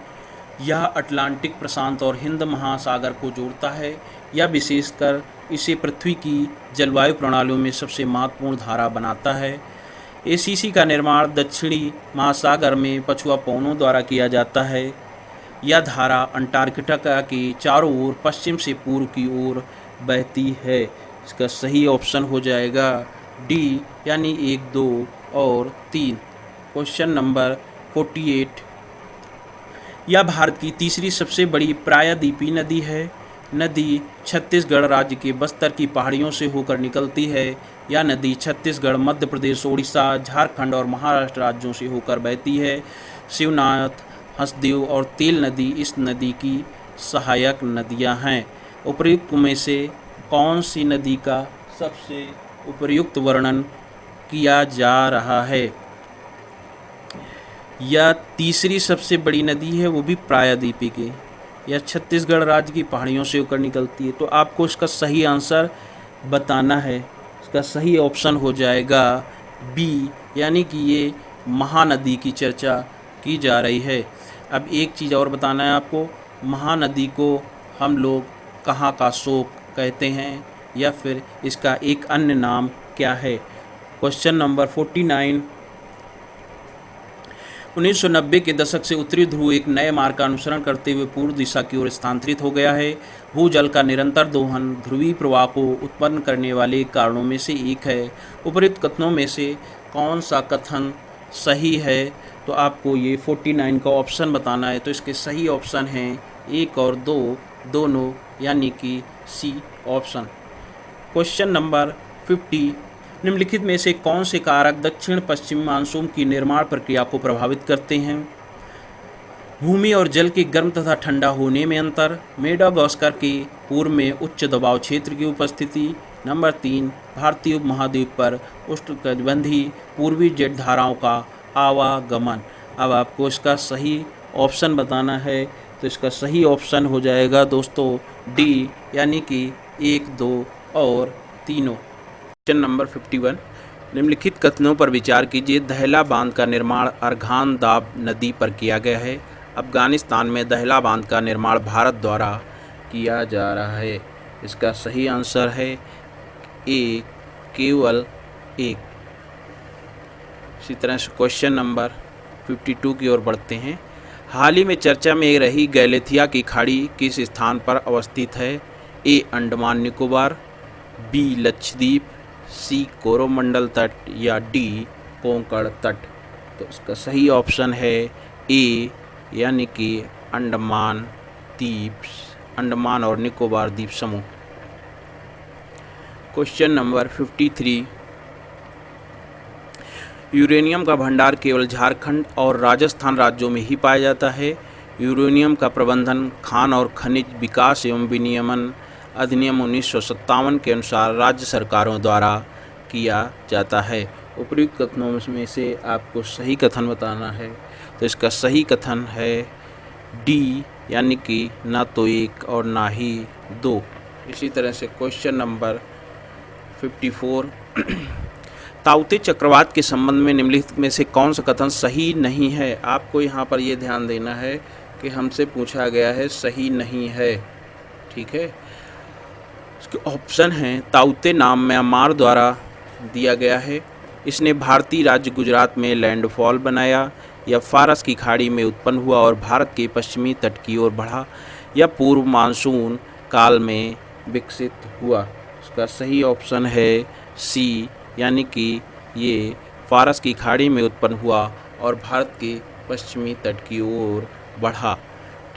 यह अटलांटिक, प्रशांत और हिंद महासागर को जोड़ता है। यह विशेषकर इसे पृथ्वी की जलवायु प्रणालियों में सबसे महत्वपूर्ण धारा बनाता है। ACC का निर्माण दक्षिणी महासागर में पछुआ पवनों द्वारा किया जाता है। यह धारा अंटार्कटिका के चारों ओर पश्चिम से पूर्व की ओर बहती है। इसका सही ऑप्शन हो जाएगा डी, यानी 1, 2 और 3। क्वेश्चन नंबर 48, यह भारत की तीसरी सबसे बड़ी प्रायद्वीपीय नदी है। नदी छत्तीसगढ़ राज्य के बस्तर की पहाड़ियों से होकर निकलती है। यह नदी छत्तीसगढ़, मध्य प्रदेश, उड़ीसा, झारखंड और महाराष्ट्र राज्यों से होकर बहती है। शिवनाथ, हसदेव और तेल नदी इस नदी की सहायक नदियां हैं। उपर्युक्त में से कौन सी नदी का सबसे उपयुक्त वर्णन किया जा रहा है? यह तीसरी सबसे बड़ी नदी है, वो भी प्रायद्वीपीय की। यह छत्तीसगढ़ राज्य की पहाड़ियों से होकर निकलती है। तो आपको इसका सही आंसर बताना है। इसका सही ऑप्शन हो जाएगा बी, यानी कि ये महानदी की चर्चा की जा रही है। अब एक चीज़ और बताना है आपको, महानदी को हम लोग कहाँ का शोक कहते हैं, या फिर इसका एक अन्य नाम क्या है? Question number 49। 1990 के दशक से उत्तरी ध्रुव एक नए मार्ग का अनुसरण करते हुए पूर्व दिशा की ओर स्थानांतरित हो गया है। भूजल का निरंतर दोहन ध्रुवीय प्रवाह को उत्पन्न करने वाले कारणों में से एक है। उपर्युक्त कथनों में से कौन सा कथन सही है? तो आपको ये 49 का ऑप्शन बताना है। तो इसके सही ऑप्शन हैं 1 और 2 दोनों, यानी कि सी ऑप्शन। Question number 50। निम्नलिखित में से कौन से कारक दक्षिण पश्चिमी मानसून की निर्माण प्रक्रिया को प्रभावित करते हैं? भूमि और जल के गर्म तथा ठंडा होने में अंतर, मेडागास्कर के पूर्व में उच्च दबाव क्षेत्र की उपस्थिति, नंबर 3 भारतीय उपमहाद्वीप पर उष्णकटिबंधीय पूर्वी जेट धाराओं का आवागमन। अब आपको इसका सही ऑप्शन बताना है। तो इसका सही ऑप्शन हो जाएगा दोस्तों डी, यानी कि 1, 2 और तीनों। Question number 51। निम्नलिखित कथनों पर विचार कीजिए। दहला बांध का निर्माण अर्घान दाब नदी पर किया गया है। अफगानिस्तान में दहला बांध का निर्माण भारत द्वारा किया जा रहा है। इसका सही आंसर है ए, केवल 1। इसी तरह से क्वेश्चन नंबर 52 की ओर बढ़ते हैं। हाल ही में चर्चा में रही गैलेथिया की खाड़ी किस स्थान पर अवस्थित है? ए, अंडमान निकोबार, बी, लक्षद्वीप, सी, कोरोमंडल तट, या डी, कोंकण तट। तो इसका सही ऑप्शन है ए, यानी कि अंडमान द्वीप, अंडमान और निकोबार द्वीप समूह। Question number 53। यूरेनियम का भंडार केवल झारखंड और राजस्थान राज्यों में ही पाया जाता है। यूरेनियम का प्रबंधन खान और खनिज विकास एवं विनियमन अधिनियम 1957 के अनुसार राज्य सरकारों द्वारा किया जाता है। उपर्युक्त कथनों में से आपको सही कथन बताना है। तो इसका सही कथन है डी, यानी कि ना तो 1 और ना ही 2। इसी तरह से क्वेश्चन नंबर 54। ताउते चक्रवात के संबंध में निम्नलिखित में से कौन सा कथन सही नहीं है? आपको यहाँ पर यह ध्यान देना है कि हमसे पूछा गया है सही नहीं है, ठीक है। इसके ऑप्शन हैं, ताउते नाम म्यांमार द्वारा दिया गया है, इसने भारतीय राज्य गुजरात में लैंडफॉल बनाया, या फारस की खाड़ी में उत्पन्न हुआ और भारत के पश्चिमी तट की ओर बढ़ा, या पूर्व मानसून काल में विकसित हुआ। इसका सही ऑप्शन है सी, यानी कि ये फारस की खाड़ी में उत्पन्न हुआ और भारत के पश्चिमी तट की ओर बढ़ा,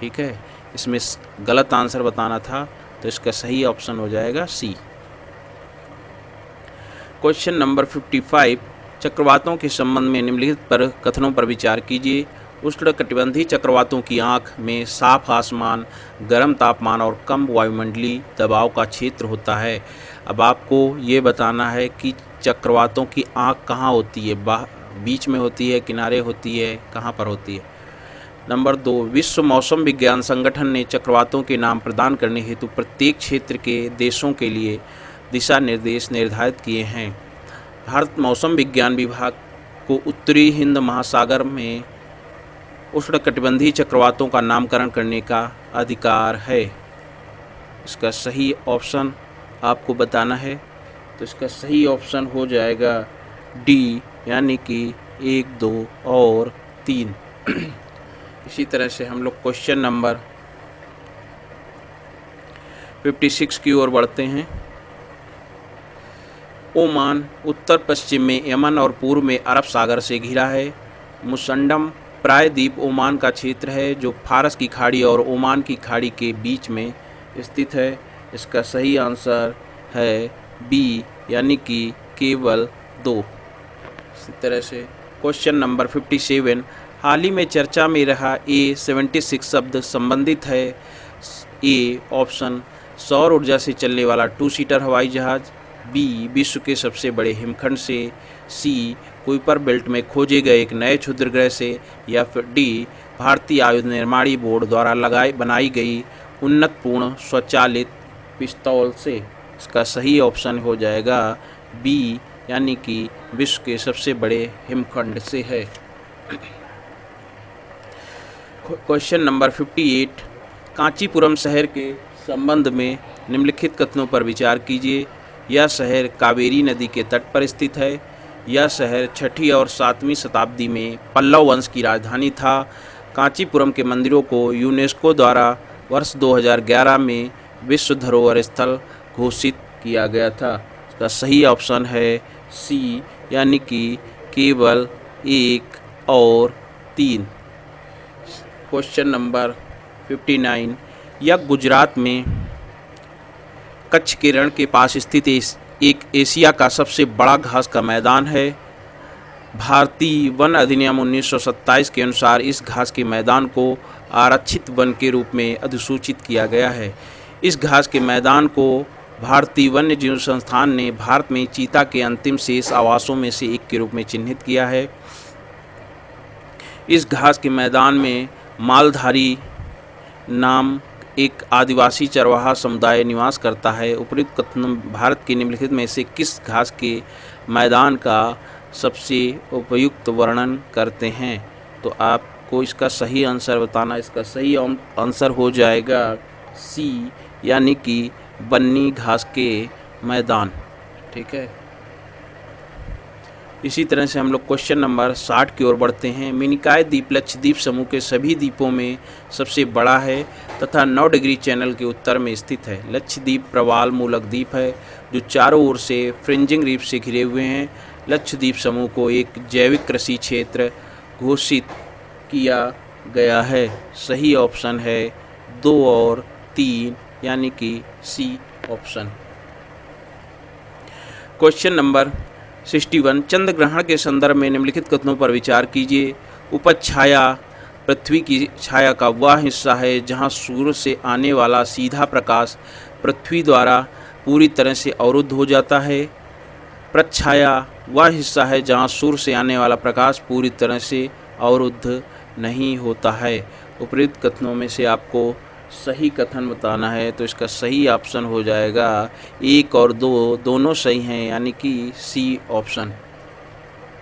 ठीक है। इसमें गलत आंसर बताना था, तो इसका सही ऑप्शन हो जाएगा सी। Question number 55। चक्रवातों के संबंध में निम्नलिखित पर कथनों पर विचार कीजिए। उष्णकटिबंधीय चक्रवातों की आँख में साफ आसमान, गर्म तापमान और कम वायुमंडलीय दबाव का क्षेत्र होता है। अब आपको ये बताना है कि चक्रवातों की आँख कहाँ होती है, बीच में होती है, किनारे होती है, कहाँ पर होती है? नंबर 2, विश्व मौसम विज्ञान संगठन ने चक्रवातों के नाम प्रदान करने हेतु प्रत्येक क्षेत्र के देशों के लिए दिशा निर्देश निर्धारित किए हैं। भारत मौसम विज्ञान विभाग को उत्तरी हिंद महासागर में उष्णकटिबंधीय चक्रवातों का नामकरण करने का अधिकार है। इसका सही ऑप्शन आपको बताना है। तो इसका सही ऑप्शन हो जाएगा डी, यानी कि 1, 2 और 3। इसी तरह से हम लोग क्वेश्चन नंबर 56 की ओर बढ़ते हैं। ओमान उत्तर पश्चिम में यमन और पूर्व में अरब सागर से घिरा है। मुसंडम प्रायद्वीप ओमान का क्षेत्र है जो फारस की खाड़ी और ओमान की खाड़ी के बीच में स्थित है। इसका सही आंसर है बी, यानी कि केवल 2। इसी तरह से क्वेश्चन नंबर 57, हाल ही में चर्चा में रहा A76 शब्द संबंधित है। ए ऑप्शन सौर ऊर्जा से चलने वाला 2 सीटर हवाई जहाज़, बी विश्व के सबसे बड़े हिमखंड से, सी कुइपर बेल्ट में खोजे गए एक नए क्षुद्र ग्रह से, या फिर डी भारतीय आयुध निर्माणी बोर्ड द्वारा बनाई गई उन्नतपूर्ण स्वचालित पिस्तौल से। इसका सही ऑप्शन हो जाएगा बी, यानी कि विश्व के सबसे बड़े हिमखंड से है। क्वेश्चन नंबर 58, कांचीपुरम शहर के संबंध में निम्नलिखित कथनों पर विचार कीजिए। यह शहर कावेरी नदी के तट पर स्थित है। यह शहर 6वीं और 7वीं शताब्दी में पल्लव वंश की राजधानी था। कांचीपुरम के मंदिरों को यूनेस्को द्वारा वर्ष 2011 में विश्व धरोहर स्थल घोषित किया गया था। इसका सही ऑप्शन है सी, यानी कि केवल 1 और 3। क्वेश्चन नंबर 59, यह गुजरात में कच्छ के रण के पास स्थित एक एशिया का सबसे बड़ा घास का मैदान है। भारतीय वन अधिनियम 1927 के अनुसार इस घास के मैदान को आरक्षित वन के रूप में अधिसूचित किया गया है। इस घास के मैदान को भारतीय वन्य जीव संस्थान ने भारत में चीता के अंतिम शेष आवासों में से एक के रूप में चिन्हित किया है। इस घास के मैदान में मालधारी नाम एक आदिवासी चरवाहा समुदाय निवास करता है। उपयुक्त कथन भारत के निम्नलिखित में से किस घास के मैदान का सबसे उपयुक्त वर्णन करते हैं? तो आपको इसका सही आंसर बताना। इसका सही आंसर हो जाएगा सी, यानी कि बन्नी घास के मैदान। ठीक है, इसी तरह से हम लोग क्वेश्चन नंबर 60 की ओर बढ़ते हैं। मिनिकॉय द्वीप लक्षद्वीप समूह के सभी द्वीपों में सबसे बड़ा है तथा 9 डिग्री चैनल के उत्तर में स्थित है। लक्षद्वीप प्रवाल मूलक द्वीप है जो चारों ओर से फ्रिंजिंग रीफ से घिरे हुए हैं। लक्षद्वीप समूह को एक जैविक कृषि क्षेत्र घोषित किया गया है। सही ऑप्शन है 2 और 3, यानी कि सी ऑप्शन। क्वेश्चन नंबर 61, चंद्र ग्रहण के संदर्भ में निम्नलिखित कथनों पर विचार कीजिए। उपज छाया पृथ्वी की छाया का वह हिस्सा है जहां सूर्य से आने वाला सीधा प्रकाश पृथ्वी द्वारा पूरी तरह से अवरुद्ध हो जाता है। प्रच्छाया वह हिस्सा है जहां सूर्य से आने वाला प्रकाश पूरी तरह से अवरुद्ध नहीं होता है। उपयुक्त कथनों में से आपको सही कथन बताना है, तो इसका सही ऑप्शन हो जाएगा 1 और 2 दोनों सही हैं, यानी कि सी ऑप्शन।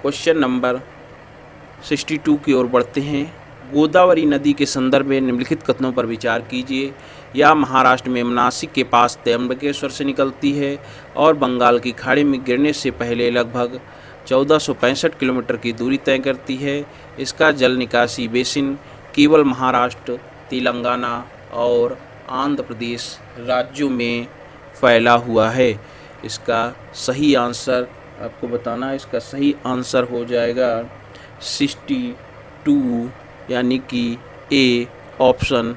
क्वेश्चन नंबर 62 की ओर बढ़ते हैं। गोदावरी नदी के संदर्भ में निम्नलिखित कथनों पर विचार कीजिए। यह महाराष्ट्र में नासिक के पास त्र्यंबकेश्वर से निकलती है और बंगाल की खाड़ी में गिरने से पहले लगभग 1465 किलोमीटर की दूरी तय करती है। इसका जल निकासी बेसिन केवल महाराष्ट्र, तेलंगाना और आंध्र प्रदेश राज्यों में फैला हुआ है। इसका सही आंसर आपको बताना है। इसका सही आंसर हो जाएगा 62, यानी कि A option.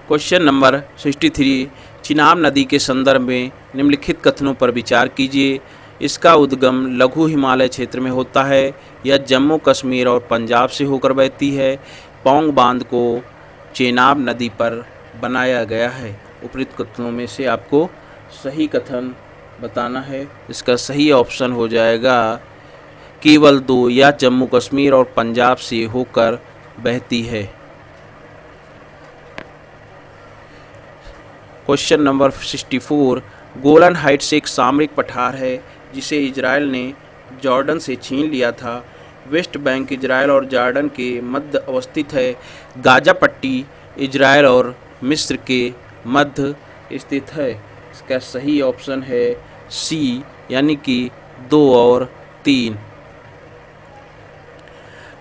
Question number 63, Chenab नदी के संदर्भ में निम्नलिखित कथनों पर विचार कीजिए। इसका उद्गम लघु हिमालय क्षेत्र में होता है। यह जम्मू कश्मीर और पंजाब से होकर बहती है। पौंग बांध को चेनाब नदी पर बनाया गया है। उपयुक्त कथनों में से आपको सही कथन बताना है। इसका सही ऑप्शन हो जाएगा केवल 2, या जम्मू कश्मीर और पंजाब से होकर बहती है। क्वेश्चन नंबर 64, गोलन हाइट्स एक सामरिक पठार है जिसे इजराइल ने जॉर्डन से छीन लिया था। वेस्ट बैंक इजराइल और जॉर्डन के मध्य अवस्थित है। गाजा पट्टी इजराइल और मिस्र के मध्य स्थित है। इसका सही ऑप्शन है सी, यानी कि 2 और 3।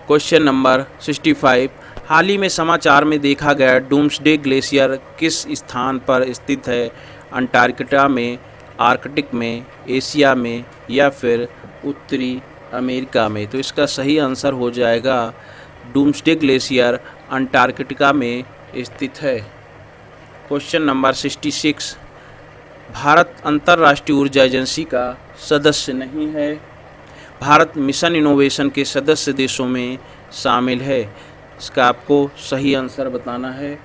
क्वेश्चन नंबर 65, हाल ही में समाचार में देखा गया डूम्सडे ग्लेशियर किस स्थान पर स्थित है? अंटार्कटिका में, आर्कटिक में, एशिया में, या फिर उत्तरी अमेरिका में। तो इसका सही आंसर हो जाएगा डूम्सडे ग्लेशियर अंटार्कटिका में स्थित है। क्वेश्चन नंबर 66, भारत अंतर्राष्ट्रीय ऊर्जा एजेंसी का सदस्य नहीं है। भारत मिशन इनोवेशन के सदस्य देशों में शामिल है। इसका आपको सही आंसर बताना है।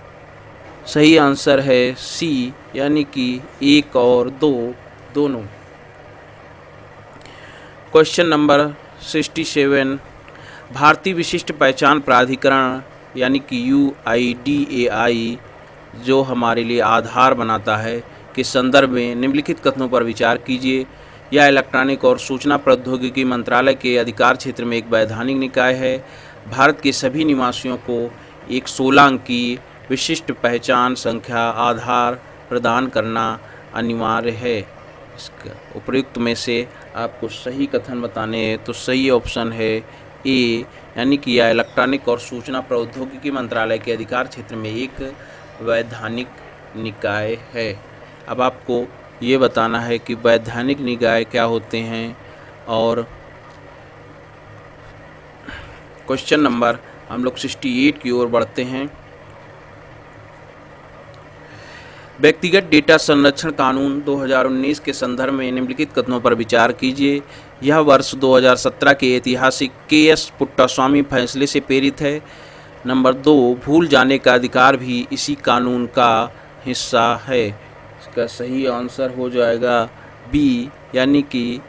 सही आंसर है सी, यानी कि 1 और 2 दोनों। क्वेश्चन नंबर 67, भारतीय विशिष्ट पहचान प्राधिकरण यानी कि UIDAI जो हमारे लिए आधार बनाता है के संदर्भ में निम्नलिखित कथनों पर विचार कीजिए। यह इलेक्ट्रॉनिक और सूचना प्रौद्योगिकी मंत्रालय के अधिकार क्षेत्र में एक वैधानिक निकाय है। भारत के सभी निवासियों को एक 16 अंकीय विशिष्ट पहचान संख्या आधार प्रदान करना अनिवार्य है। इसका उपयुक्त में से आपको सही कथन बताने हैं तो सही ऑप्शन है ए, यानी कि यह इलेक्ट्रॉनिक और सूचना प्रौद्योगिकी मंत्रालय के अधिकार क्षेत्र में एक वैधानिक निकाय है। अब आपको ये बताना है कि वैधानिक निकाय क्या होते हैं। और क्वेश्चन नंबर हम लोग 68 की ओर बढ़ते हैं। व्यक्तिगत डेटा संरक्षण कानून 2019 के संदर्भ में निम्नलिखित कथनों पर विचार कीजिए। यह वर्ष 2017 के ऐतिहासिक KS पुट्टास्वामी फैसले से प्रेरित है। नंबर 2, भूल जाने का अधिकार भी इसी कानून का हिस्सा है। इसका सही आंसर हो जाएगा बी, यानी कि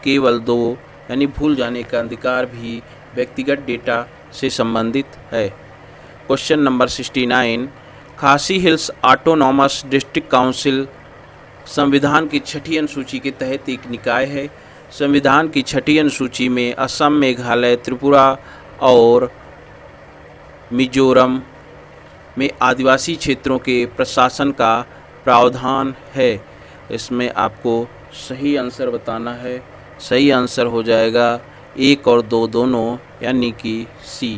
केवल 2, यानी भूल जाने का अधिकार भी व्यक्तिगत डेटा से संबंधित है। क्वेश्चन नंबर 69, खासी हिल्स ऑटोनॉमस डिस्ट्रिक्ट काउंसिल संविधान की 6ठी अनुसूची के तहत एक निकाय है। संविधान की 6ठी अनुसूची में असम, मेघालय, त्रिपुरा और मिजोरम में आदिवासी क्षेत्रों के प्रशासन का प्रावधान है। इसमें आपको सही आंसर बताना है। सही आंसर हो जाएगा 1 और 2 दोनों, यानी कि सी।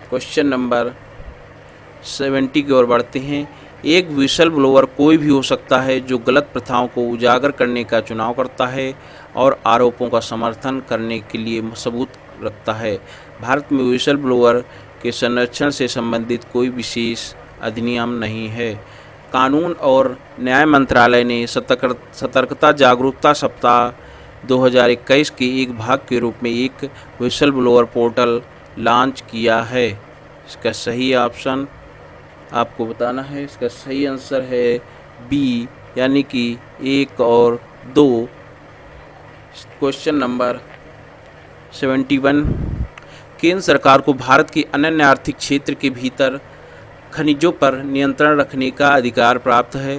क्वेश्चन नंबर 70 की ओर बढ़ते हैं। एक विसल ब्लोअर कोई भी हो सकता है जो गलत प्रथाओं को उजागर करने का चुनाव करता है और आरोपों का समर्थन करने के लिए सबूत रखता है। भारत में विसल ब्लोअर के संरक्षण से संबंधित कोई विशेष अधिनियम नहीं है। कानून और न्याय मंत्रालय ने सतर्कता जागरूकता सप्ताह 2021 के एक भाग के रूप में एक विसल ब्लोअर पोर्टल लॉन्च किया है। इसका सही ऑप्शन आपको बताना है। इसका सही आंसर है बी, यानी कि 1 और 2। क्वेश्चन नंबर 71, केंद्र सरकार को भारत के अनन्य आर्थिक क्षेत्र के भीतर खनिजों पर नियंत्रण रखने का अधिकार प्राप्त है।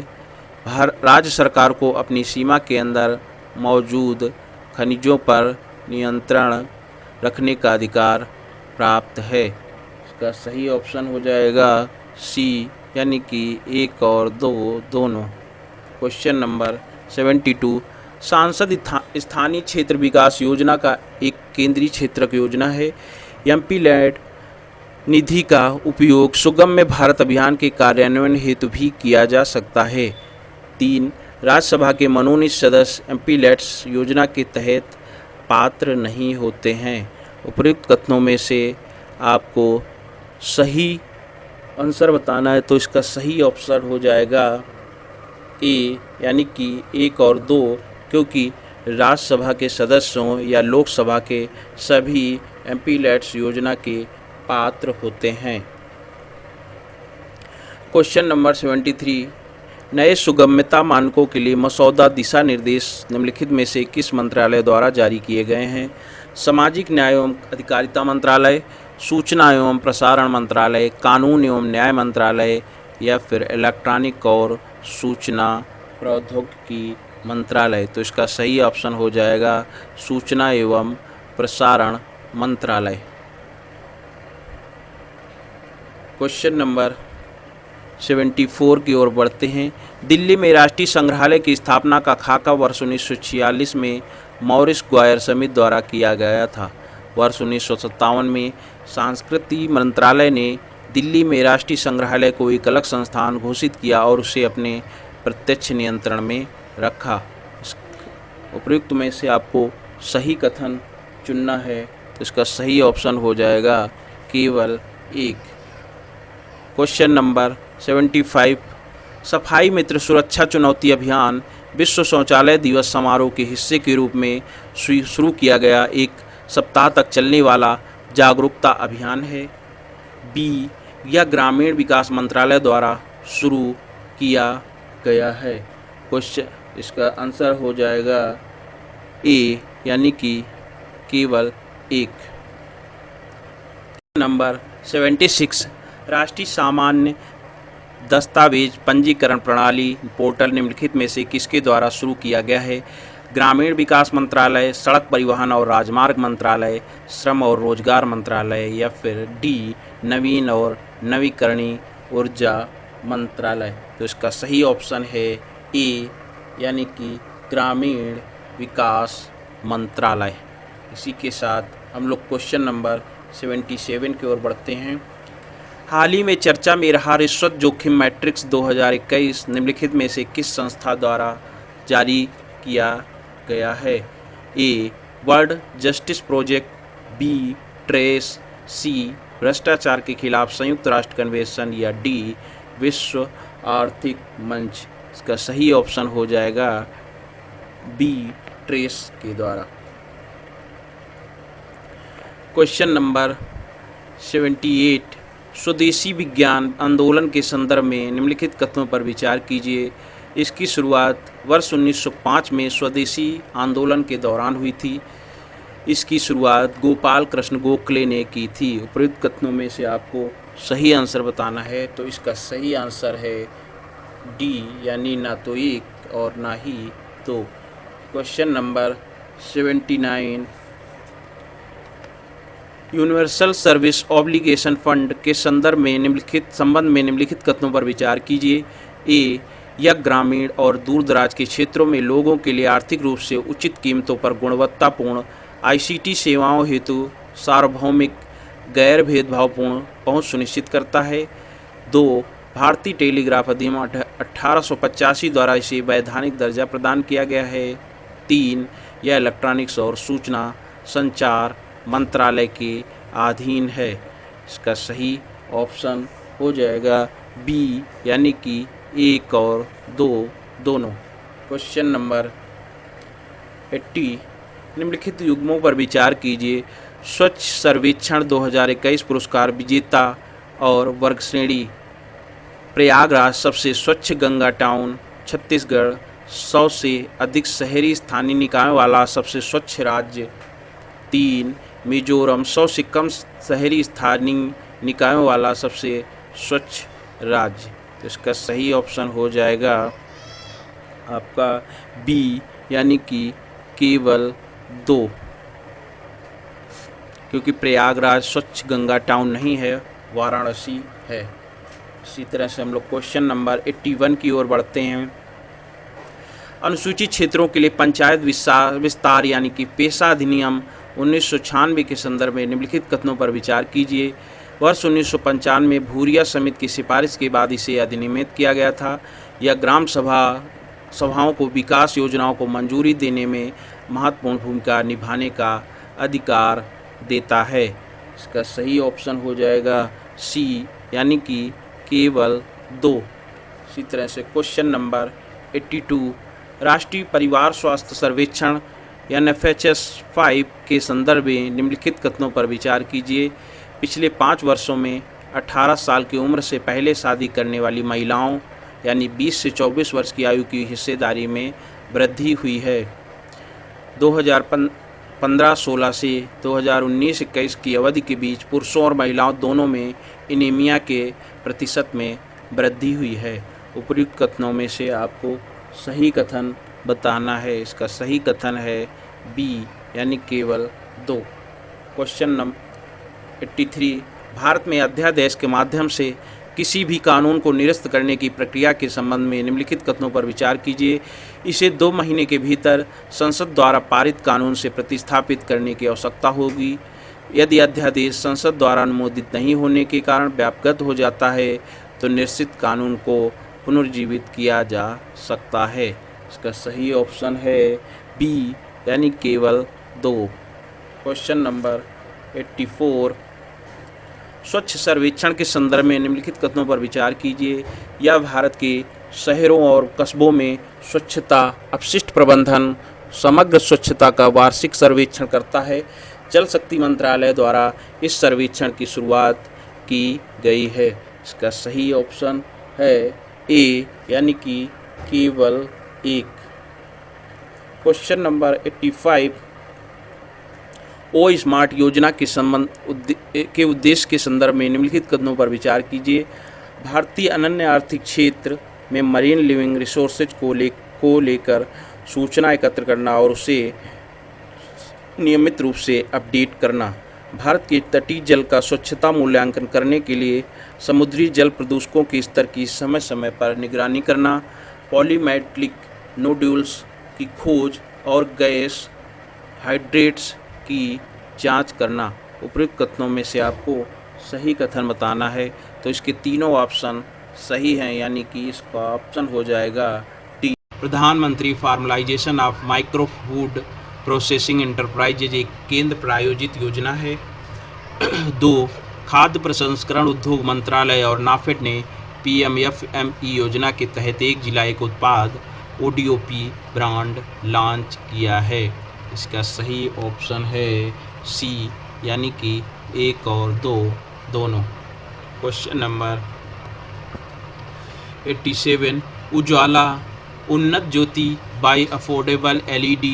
राज्य सरकार को अपनी सीमा के अंदर मौजूद खनिजों पर नियंत्रण रखने का अधिकार प्राप्त है। इसका सही ऑप्शन हो जाएगा सी, यानी कि 1 और 2 दोनों। क्वेश्चन नंबर 72, सांसद स्थानीय क्षेत्र विकास योजना का एक केंद्रीय क्षेत्रक योजना है। MPLAD निधि का उपयोग सुगम्य भारत अभियान के कार्यान्वयन हेतु भी किया जा सकता है। 3, राज्यसभा के मनोनीत सदस्य MPLAD योजना के तहत पात्र नहीं होते हैं। उपयुक्त कथनों में से आपको सही आंसर बताना है तो इसका सही ऑप्शन हो जाएगा ए, यानी कि 1 और 2, क्योंकि राज्यसभा के सदस्यों या लोकसभा के सभी MPLAD योजना के पात्र होते हैं। क्वेश्चन नंबर 73, नए सुगम्यता मानकों के लिए मसौदा दिशा निर्देश निम्नलिखित में से किस मंत्रालय द्वारा जारी किए गए हैं। सामाजिक न्याय एवं अधिकारिता मंत्रालय, सूचना एवं प्रसारण मंत्रालय, कानून एवं न्याय मंत्रालय या फिर इलेक्ट्रॉनिक और सूचना प्रौद्योगिकी मंत्रालय। तो इसका सही ऑप्शन हो जाएगा सूचना एवं प्रसारण मंत्रालय। क्वेश्चन नंबर 74 की ओर बढ़ते हैं। दिल्ली में राष्ट्रीय संग्रहालय की स्थापना का खाका वर्ष 1946 में मॉरिस ग्वायर स्मिथ द्वारा किया गया था। वर्ष 1957 में संस्कृति मंत्रालय ने दिल्ली में राष्ट्रीय संग्रहालय को एक अलग संस्थान घोषित किया और उसे अपने प्रत्यक्ष नियंत्रण में रखा। उपयुक्त में से आपको सही कथन चुनना है, तो इसका सही ऑप्शन हो जाएगा केवल 1। क्वेश्चन नंबर 75, सफाई मित्र सुरक्षा चुनौती अभियान विश्व शौचालय दिवस समारोह के हिस्से के रूप में शुरू किया गया एक सप्ताह तक चलने वाला जागरूकता अभियान है। बी, यह ग्रामीण विकास मंत्रालय द्वारा शुरू किया गया है। क्वेश्चन इसका आंसर हो जाएगा ए, यानी कि केवल 1। नंबर 76, राष्ट्रीय सामान्य दस्तावेज पंजीकरण प्रणाली पोर्टल निम्नलिखित में से किसके द्वारा शुरू किया गया है? ग्रामीण विकास मंत्रालय, सड़क परिवहन और राजमार्ग मंत्रालय, श्रम और रोजगार मंत्रालय, या फिर डी, नवीन और नवीकरणीय ऊर्जा मंत्रालय। तो इसका सही ऑप्शन है ए, यानी कि ग्रामीण विकास मंत्रालय। इसी के साथ हम लोग क्वेश्चन नंबर 77 की ओर बढ़ते हैं। हाल ही में चर्चा में रहा रिश्वत जोखिम मैट्रिक्स 2021 निम्नलिखित में से किस संस्था द्वारा जारी किया गया है? A, World Justice Project, B, TRACE, C, भ्रष्टाचार के खिलाफ संयुक्त राष्ट्र कन्वेंशन, या डी, विश्व आर्थिक मंच। इसका सही ऑप्शन हो जाएगा बी, ट्रेस के द्वारा। क्वेश्चन नंबर 78, स्वदेशी विज्ञान आंदोलन के संदर्भ में निम्नलिखित कथनों पर विचार कीजिए। इसकी शुरुआत वर्ष 1905 में स्वदेशी आंदोलन के दौरान हुई थी। इसकी शुरुआत गोपाल कृष्ण गोखले ने की थी। उपयुक्त कथनों में से आपको सही आंसर बताना है, तो इसका सही आंसर है डी, यानी ना तो 1 और ना ही 2। Question number 79, universal service obligation fund के संबंध में निम्नलिखित कथनों पर विचार कीजिए। ए, यह ग्रामीण और दूर दराज के क्षेत्रों में लोगों के लिए आर्थिक रूप से उचित कीमतों पर गुणवत्तापूर्ण आईसीटी सेवाओं हेतु सार्वभौमिक गैर भेदभावपूर्ण पहुंच सुनिश्चित करता है। 2, भारतीय टेलीग्राफ अधिनियम 1885 द्वारा इसे वैधानिक दर्जा प्रदान किया गया है। 3, यह इलेक्ट्रॉनिक्स और सूचना संचार मंत्रालय के अधीन है। इसका सही ऑप्शन हो जाएगा बी, यानी कि 1 और 2 दोनों। क्वेश्चन नंबर 80, निम्नलिखित युग्मों पर विचार कीजिए। स्वच्छ सर्वेक्षण 2021 पुरस्कार विजेता और वर्ग श्रेणी। प्रयागराज सबसे स्वच्छ गंगा टाउन। छत्तीसगढ़ 100 से अधिक शहरी स्थानीय निकायों वाला सबसे स्वच्छ राज्य। 3, मिजोरम 100 से कम शहरी स्थानीय निकायों वाला सबसे स्वच्छ राज्य। तो इसका सही ऑप्शन हो जाएगा आपका बी, यानी कि केवल 2, क्योंकि प्रयागराज स्वच्छ गंगा टाउन नहीं है, वाराणसी है। इसी तरह से हम लोग क्वेश्चन नंबर 81 की ओर बढ़ते हैं। अनुसूचित क्षेत्रों के लिए पंचायत विस्तार यानी कि पेशा अधिनियम 1996 के संदर्भ में निम्नलिखित कथनों पर विचार कीजिए। वर्ष 1995 में भूरिया समिति की सिफारिश के बाद इसे अधिनियमित किया गया था। यह ग्राम सभाओं को विकास योजनाओं को मंजूरी देने में महत्वपूर्ण भूमिका निभाने का अधिकार देता है। इसका सही ऑप्शन हो जाएगा सी, यानी कि केवल 2। इसी तरह से क्वेश्चन नंबर 82, राष्ट्रीय परिवार स्वास्थ्य सर्वेक्षण NFHS 5 के संदर्भ में निम्नलिखित कथनों पर विचार कीजिए। पिछले 5 वर्षों में 18 साल की उम्र से पहले शादी करने वाली महिलाओं यानी 20 से 24 वर्ष की आयु की हिस्सेदारी में वृद्धि हुई है। 2015-16 से 2019-21 की अवधि के बीच पुरुषों और महिलाओं दोनों में एनीमिया के प्रतिशत में वृद्धि हुई है। उपयुक्त कथनों में से आपको सही कथन बताना है। इसका सही कथन है बी, यानी केवल 2। क्वेश्चन नंबर 83, भारत में अध्यादेश के माध्यम से किसी भी कानून को निरस्त करने की प्रक्रिया के संबंध में निम्नलिखित कथनों पर विचार कीजिए। इसे 2 महीने के भीतर संसद द्वारा पारित कानून से प्रतिस्थापित करने की आवश्यकता होगी। यदि अध्यादेश संसद द्वारा अनुमोदित नहीं होने के कारण व्यापक हो जाता है तो निश्चित कानून को पुनर्जीवित किया जा सकता है। इसका सही ऑप्शन है बी, यानी केवल 2। क्वेश्चन नंबर 84, स्वच्छ सर्वेक्षण के संदर्भ में निम्नलिखित कथनों पर विचार कीजिए। यह भारत के शहरों और कस्बों में स्वच्छता, अपशिष्ट प्रबंधन, समग्र स्वच्छता का वार्षिक सर्वेक्षण करता है। जल शक्ति मंत्रालय द्वारा इस सर्वेक्षण की शुरुआत की गई है। इसका सही ऑप्शन है ए, यानी कि केवल एक। क्वेश्चन नंबर 85, ओ स्मार्ट योजना के उद्देश्य के संदर्भ में निम्नलिखित कथनों पर विचार कीजिए। भारतीय अनन्य आर्थिक क्षेत्र में मरीन लिविंग रिसोर्सेज को लेकर सूचना एकत्र करना और उसे नियमित रूप से अपडेट करना। भारत के तटीय जल का स्वच्छता मूल्यांकन करने के लिए समुद्री जल प्रदूषकों के स्तर की समय समय पर निगरानी करना। पॉलीमेटिक नोड्यूल्स की खोज और गैस हाइड्रेट्स की जांच करना। उपयुक्त कथनों में से आपको सही कथन बताना है, तो इसके तीनों ऑप्शन सही हैं, यानी कि इसका ऑप्शन हो जाएगा डी। प्रधानमंत्री formalisation of micro food processing enterprises एक केंद्र प्रायोजित योजना है। 2, खाद्य प्रसंस्करण उद्योग मंत्रालय और नाफेड ने PMFME योजना के तहत एक जिला एक उत्पाद ODOP ब्रांड लॉन्च किया है। इसका सही ऑप्शन है सी, यानी कि 1 और 2 दोनों। Question number 87, Ujala Unnat Jyoti by affordable LED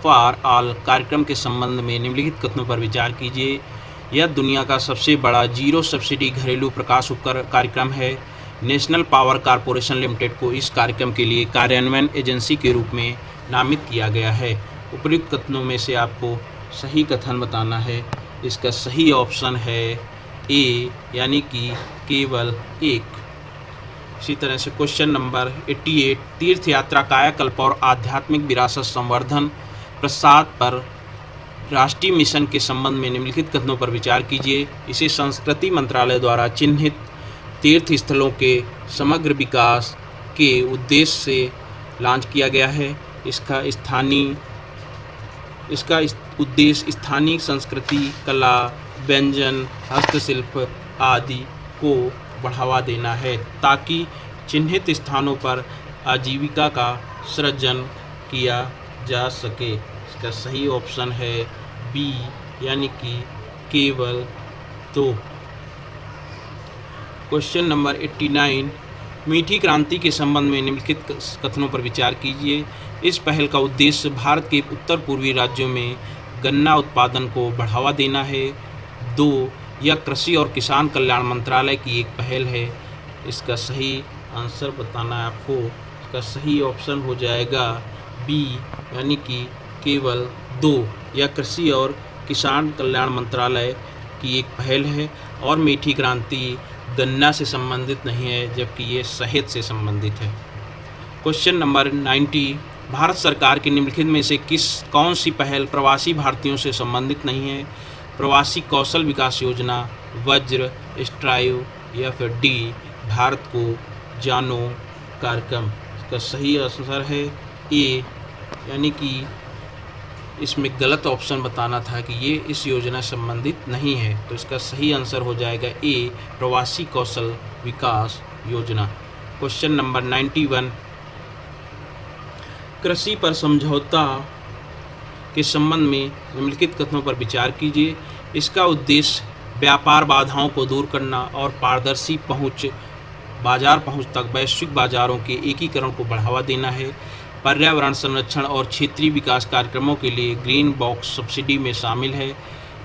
for all कार्यक्रम के संबंध में निम्नलिखित कथनों पर विचार कीजिए। यह दुनिया का सबसे बड़ा जीरो सब्सिडी घरेलू प्रकाश उपकरण कार्यक्रम है। नेशनल पावर कॉरपोरेशन लिमिटेड को इस कार्यक्रम के लिए कार्यान्वयन एजेंसी के रूप में नामित किया गया है। उपयुक्त कथनों में से आपको सही कथन बताना है। इसका सही ऑप्शन है ए, यानी कि केवल एक। इसी तरह से क्वेश्चन नंबर 88, तीर्थ यात्रा कायाकल्प और आध्यात्मिक विरासत संवर्धन प्रसाद पर राष्ट्रीय मिशन के संबंध में निम्नलिखित कथनों पर विचार कीजिए। इसे संस्कृति मंत्रालय द्वारा चिन्हित तीर्थ स्थलों के समग्र विकास के उद्देश्य से लॉन्च किया गया है। इसका उद्देश्य स्थानीय संस्कृति, कला, व्यंजन, हस्तशिल्प आदि को बढ़ावा देना है, ताकि चिन्हित स्थानों पर आजीविका का सृजन किया जा सके। इसका सही ऑप्शन है बी, यानी कि केवल 2। क्वेश्चन नंबर 89, मीठी क्रांति के संबंध में निम्नलिखित कथनों पर विचार कीजिए। इस पहल का उद्देश्य भारत के उत्तर पूर्वी राज्यों में गन्ना उत्पादन को बढ़ावा देना है। 2, यह कृषि और किसान कल्याण मंत्रालय की एक पहल है। इसका सही आंसर बताना है आपको। इसका सही ऑप्शन हो जाएगा बी, यानी कि केवल 2। यह कृषि और किसान कल्याण मंत्रालय की एक पहल है और मीठी क्रांति गन्ना से संबंधित नहीं है, जबकि ये शहद से संबंधित है। क्वेश्चन नंबर 90, भारत सरकार की निम्नलिखित में से कौन सी पहल प्रवासी भारतीयों से संबंधित नहीं है? प्रवासी कौशल विकास योजना, वज्र, स्ट्राइव या फिर डी, भारत को जानो कार्यक्रम। इसका सही आंसर है ए, यानी कि इसमें गलत ऑप्शन बताना था कि ये इस योजना संबंधित नहीं है, तो इसका सही आंसर हो जाएगा ए, प्रवासी कौशल विकास योजना। क्वेश्चन नंबर 91, कृषि पर समझौता के संबंध में निम्नलिखित कथनों पर विचार कीजिए। इसका उद्देश्य व्यापार बाधाओं को दूर करना और पारदर्शी बाजार पहुंच तक वैश्विक बाजारों के एकीकरण को बढ़ावा देना है। पर्यावरण संरक्षण और क्षेत्रीय विकास कार्यक्रमों के लिए ग्रीन बॉक्स सब्सिडी में शामिल है।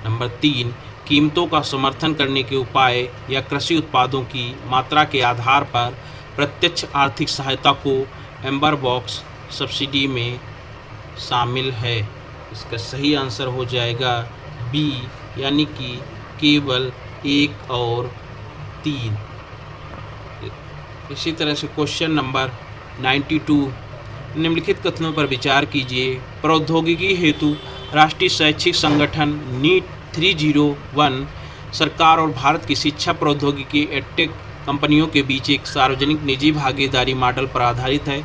नंबर 3, कीमतों का समर्थन करने के उपाय या कृषि उत्पादों की मात्रा के आधार पर प्रत्यक्ष आर्थिक सहायता को एम्बर बॉक्स सब्सिडी में शामिल है। इसका सही आंसर हो जाएगा बी, यानी कि केवल 1 और 3। इसी तरह से क्वेश्चन नंबर 92, निम्नलिखित कथनों पर विचार कीजिए। प्रौद्योगिकी हेतु राष्ट्रीय शैक्षिक संगठन नीट 301 सरकार और भारत की शिक्षा प्रौद्योगिकी एडटेक कंपनियों के बीच एक सार्वजनिक निजी भागीदारी मॉडल पर आधारित है।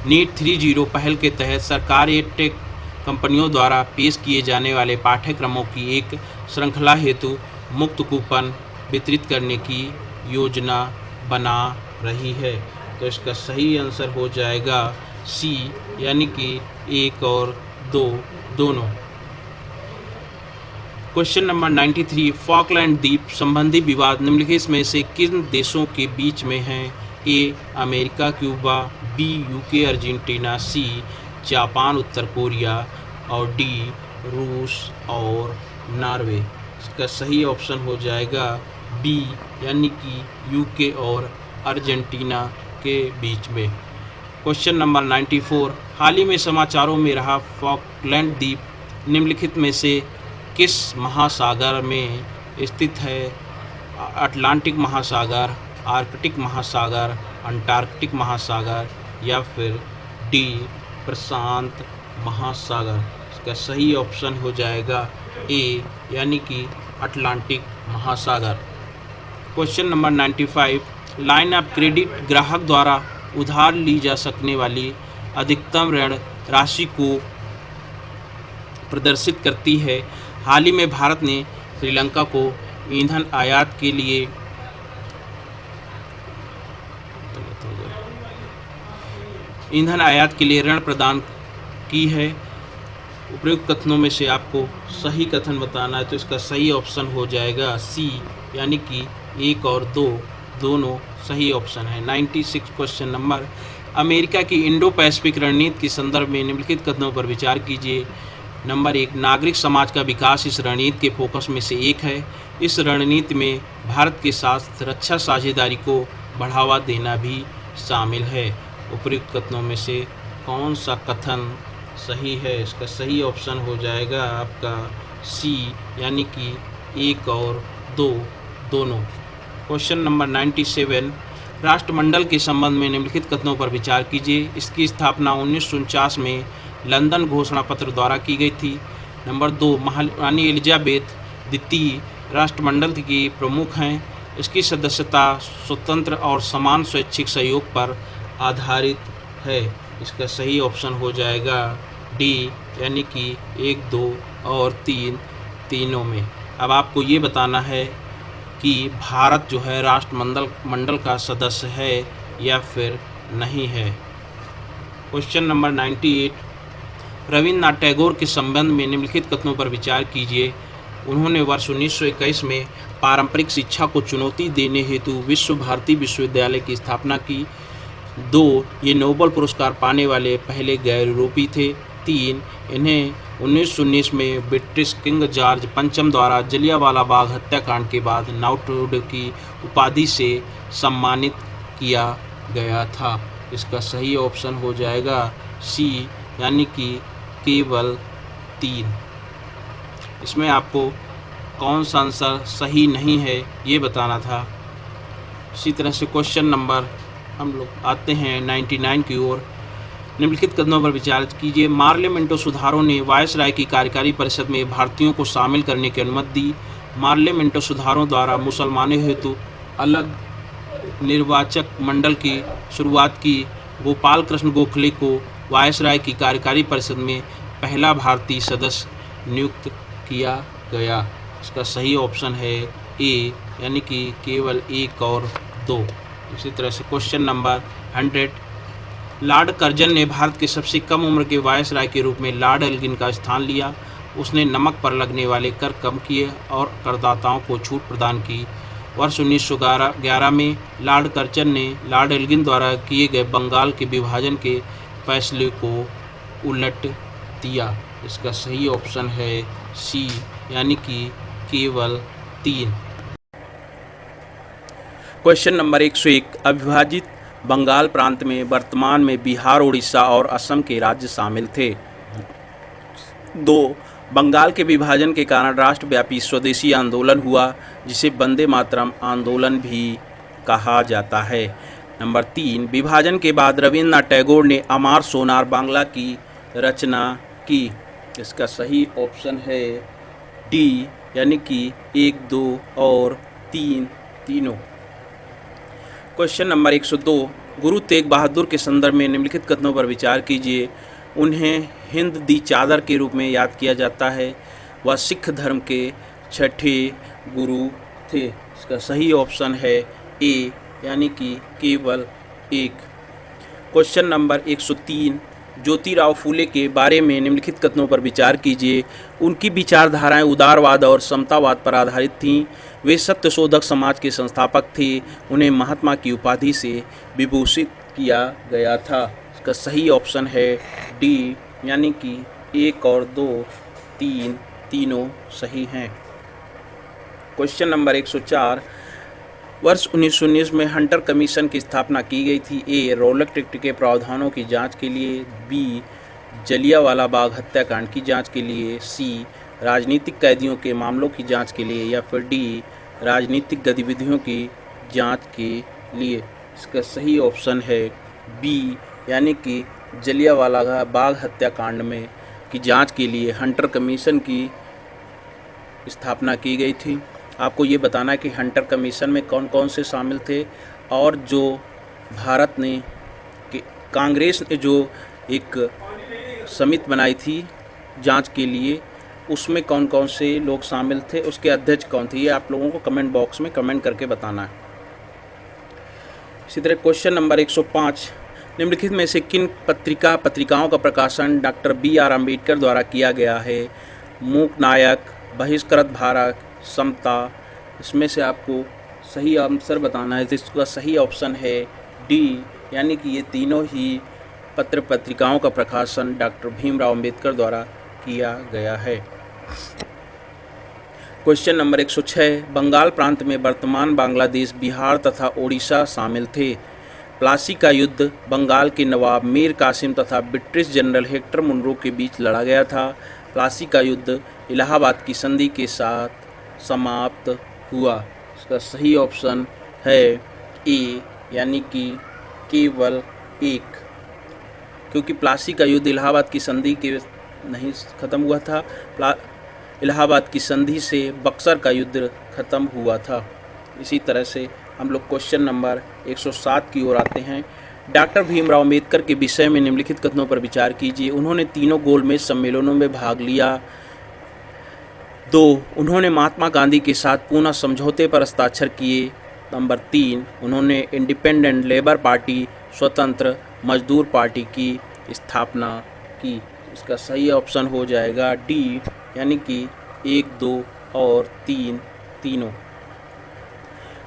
नीट 30 पहल के तहत सरकार एडटेक कंपनियों द्वारा पेश किए जाने वाले पाठ्यक्रमों की एक श्रृंखला हेतु मुफ्त कूपन वितरित करने की योजना बना रही है। तो इसका सही आंसर हो जाएगा सी, यानी कि 1 और 2 दोनों। क्वेश्चन नंबर 93, फॉकलैंड द्वीप संबंधी विवाद निम्नलिखित में से किन देशों के बीच में है? A America Cuba, B UK Argentina, C Japan उत्तर कोरिया और डी रूस और नॉर्वे। इसका सही ऑप्शन हो जाएगा बी, यानी कि यूके और अर्जेंटीना के बीच में। क्वेश्चन नंबर 94, हाल ही में समाचारों में रहा फॉकलैंड द्वीप निम्नलिखित में से किस महासागर में स्थित है? अटलांटिक महासागर, आर्कटिक महासागर, अंटार्कटिक महासागर या फिर डी प्रशांत महासागर। इसका सही ऑप्शन हो जाएगा ए, यानी कि अटलांटिक महासागर। Question number 95, line of credit ग्राहक द्वारा उधार ली जा सकने वाली अधिकतम ऋण राशि को प्रदर्शित करती है। हाल ही में भारत ने श्रीलंका को ईंधन आयात के लिए ऋण प्रदान की है। उपयुक्त कथनों में से आपको सही कथन बताना है, तो इसका सही ऑप्शन हो जाएगा सी, यानी कि 1 और 2 दोनों सही ऑप्शन है। 96 क्वेश्चन नंबर, अमेरिका की इंडो पैसिफिक रणनीति के संदर्भ में निम्नलिखित कथनों पर विचार कीजिए। नंबर 1, नागरिक समाज का विकास इस रणनीति के फोकस में से एक है। इस रणनीति में भारत के साथ रक्षा साझेदारी को बढ़ावा देना भी शामिल है। उपयुक्त कथनों में से कौन सा कथन सही है? इसका सही ऑप्शन हो जाएगा आपका सी, यानी कि 1 और 2 दोनों। क्वेश्चन नंबर 97, राष्ट्रमंडल के संबंध में निम्नलिखित कथनों पर विचार कीजिए। इसकी स्थापना 1949 में लंदन घोषणा पत्र द्वारा की गई थी। नंबर 2, महारानी एलिजाबेथ द्वितीय राष्ट्रमंडल की प्रमुख हैं। इसकी सदस्यता स्वतंत्र और समान स्वैच्छिक सहयोग पर आधारित है। इसका सही ऑप्शन हो जाएगा डी, यानी कि 1, 2 और 3 तीनों में। अब आपको ये बताना है कि भारत जो है राष्ट्रमंडल का सदस्य है या फिर नहीं है। क्वेश्चन नंबर 98, रविन्द्रनाथ टैगोर के संबंध में निम्नलिखित कथनों पर विचार कीजिए। उन्होंने वर्ष 1921 में पारंपरिक शिक्षा को चुनौती देने हेतु विश्व भारती विश्वविद्यालय की स्थापना की। 2, ये नोबेल पुरस्कार पाने वाले पहले गैर यूरोपीय थे। 3, इन्हें 1919 में ब्रिटिश किंग जॉर्ज पंचम द्वारा जलियांवाला बाग हत्याकांड के बाद नाइटहुड की उपाधि से सम्मानित किया गया था। इसका सही ऑप्शन हो जाएगा सी, यानी कि केवल 3। इसमें आपको कौन सा आंसर सही नहीं है ये बताना था। इसी तरह से क्वेश्चन नंबर हम लोग आते हैं 99 की ओर। निम्नलिखित कथनों पर विचार कीजिए। पार्लियामेंटो सुधारों ने वायसराय की कार्यकारी परिषद में भारतीयों को शामिल करने की अनुमति दी। पार्लियामेंटो सुधारों द्वारा मुसलमानों हेतु अलग निर्वाचक मंडल की शुरुआत की। गोपाल कृष्ण गोखले को वायसराय की कार्यकारी परिषद में पहला भारतीय सदस्य नियुक्त किया गया। इसका सही ऑप्शन है ए, यानी कि केवल 1 और 2। इसी तरह से क्वेश्चन नंबर 100, लॉर्ड कर्जन ने भारत के सबसे कम उम्र के वायसराय के रूप में लॉर्ड एल्गिन का स्थान लिया। उसने नमक पर लगने वाले कर कम किए और करदाताओं को छूट प्रदान की। वर्ष 1911 में लॉर्ड कर्जन ने लॉर्ड एल्गिन द्वारा किए गए बंगाल के विभाजन के फैसले को उलट दिया। इसका सही ऑप्शन है सी, यानी कि केवल 3। क्वेश्चन नंबर 101, अविभाजित बंगाल प्रांत में वर्तमान में बिहार, उड़ीसा और असम के राज्य शामिल थे। 2, बंगाल के विभाजन के कारण राष्ट्रव्यापी स्वदेशी आंदोलन हुआ, जिसे वंदे मातरम आंदोलन भी कहा जाता है। नंबर 3, विभाजन के बाद रविन्द्रनाथ टैगोर ने अमार सोनार बांग्ला की रचना की। इसका सही ऑप्शन है डी, यानी कि 1, 2 और 3 तीनों। क्वेश्चन नंबर 102, गुरु तेग बहादुर के संदर्भ में निम्नलिखित कथनों पर विचार कीजिए। उन्हें हिंद दी चादर के रूप में याद किया जाता है। वह सिख धर्म के छठे गुरु थे। इसका सही ऑप्शन है ए, यानी कि केवल एक। क्वेश्चन नंबर 103, ज्योतिराव फूले के बारे में निम्नलिखित कथनों पर विचार कीजिए। उनकी विचारधाराएं उदारवाद और समतावाद पर आधारित थीं। वे सत्यशोधक समाज के संस्थापक थे। उन्हें महात्मा की उपाधि से विभूषित किया गया था। इसका सही ऑप्शन है डी, यानी कि 1 और 2, 3 तीनों सही हैं। क्वेश्चन नंबर 104, वर्ष 1919 में हंटर कमीशन की स्थापना की गई थी। ए, रॉलेट एक्ट के प्रावधानों की जांच के लिए। बी, जलियांवाला बाग हत्याकांड की जांच के लिए। सी, राजनीतिक कैदियों के मामलों की जांच के लिए। या फिर डी, राजनीतिक गतिविधियों की जांच के लिए। इसका सही ऑप्शन है बी, यानी कि जलियांवाला बाग हत्याकांड में की जांच के लिए हंटर कमीशन की स्थापना की गई थी। आपको ये बताना है कि हंटर कमीशन में कौन कौन से शामिल थे, और जो भारत ने कांग्रेस ने जो एक समिति बनाई थी जांच के लिए, उसमें कौन कौन से लोग शामिल थे, उसके अध्यक्ष कौन थे, ये आप लोगों को कमेंट बॉक्स में कमेंट करके बताना है। इसी तरह क्वेश्चन नंबर 105, निम्नलिखित में से किन पत्रिकाओं का प्रकाशन डॉक्टर BR अम्बेडकर द्वारा किया गया है। मूक नायक, बहिष्कृत भारत, समता। इसमें से आपको सही आंसर बताना है। तो इसका सही ऑप्शन है डी, यानी कि ये तीनों ही पत्रिकाओं का प्रकाशन डॉक्टर भीमराव अम्बेडकर द्वारा किया गया है। क्वेश्चन नंबर 106, बंगाल प्रांत में वर्तमान बांग्लादेश, बिहार तथा ओडिशा शामिल थे। प्लासी का युद्ध बंगाल के नवाब मीर कासिम तथा ब्रिटिश जनरल हेक्टर मुनरो के बीच लड़ा गया था। प्लासी का युद्ध इलाहाबाद की संधि के साथ समाप्त हुआ। इसका सही ऑप्शन है ए, यानी कि केवल एक, क्योंकि प्लासी का युद्ध इलाहाबाद की संधि के नहीं ख़त्म हुआ था। इलाहाबाद की संधि से बक्सर का युद्ध ख़त्म हुआ था। इसी तरह से हम लोग क्वेश्चन नंबर 107 की ओर आते हैं। डॉक्टर भीमराव अम्बेडकर के विषय में निम्नलिखित कथनों पर विचार कीजिए। उन्होंने तीनों गोलमेज सम्मेलनों में भाग लिया। 2, उन्होंने महात्मा गांधी के साथ पूना समझौते पर हस्ताक्षर किए। नंबर 3, उन्होंने इंडिपेंडेंट लेबर पार्टी, स्वतंत्र मजदूर पार्टी की स्थापना की। इसका सही ऑप्शन हो जाएगा डी, यानी कि 1, 2 और 3 तीनों।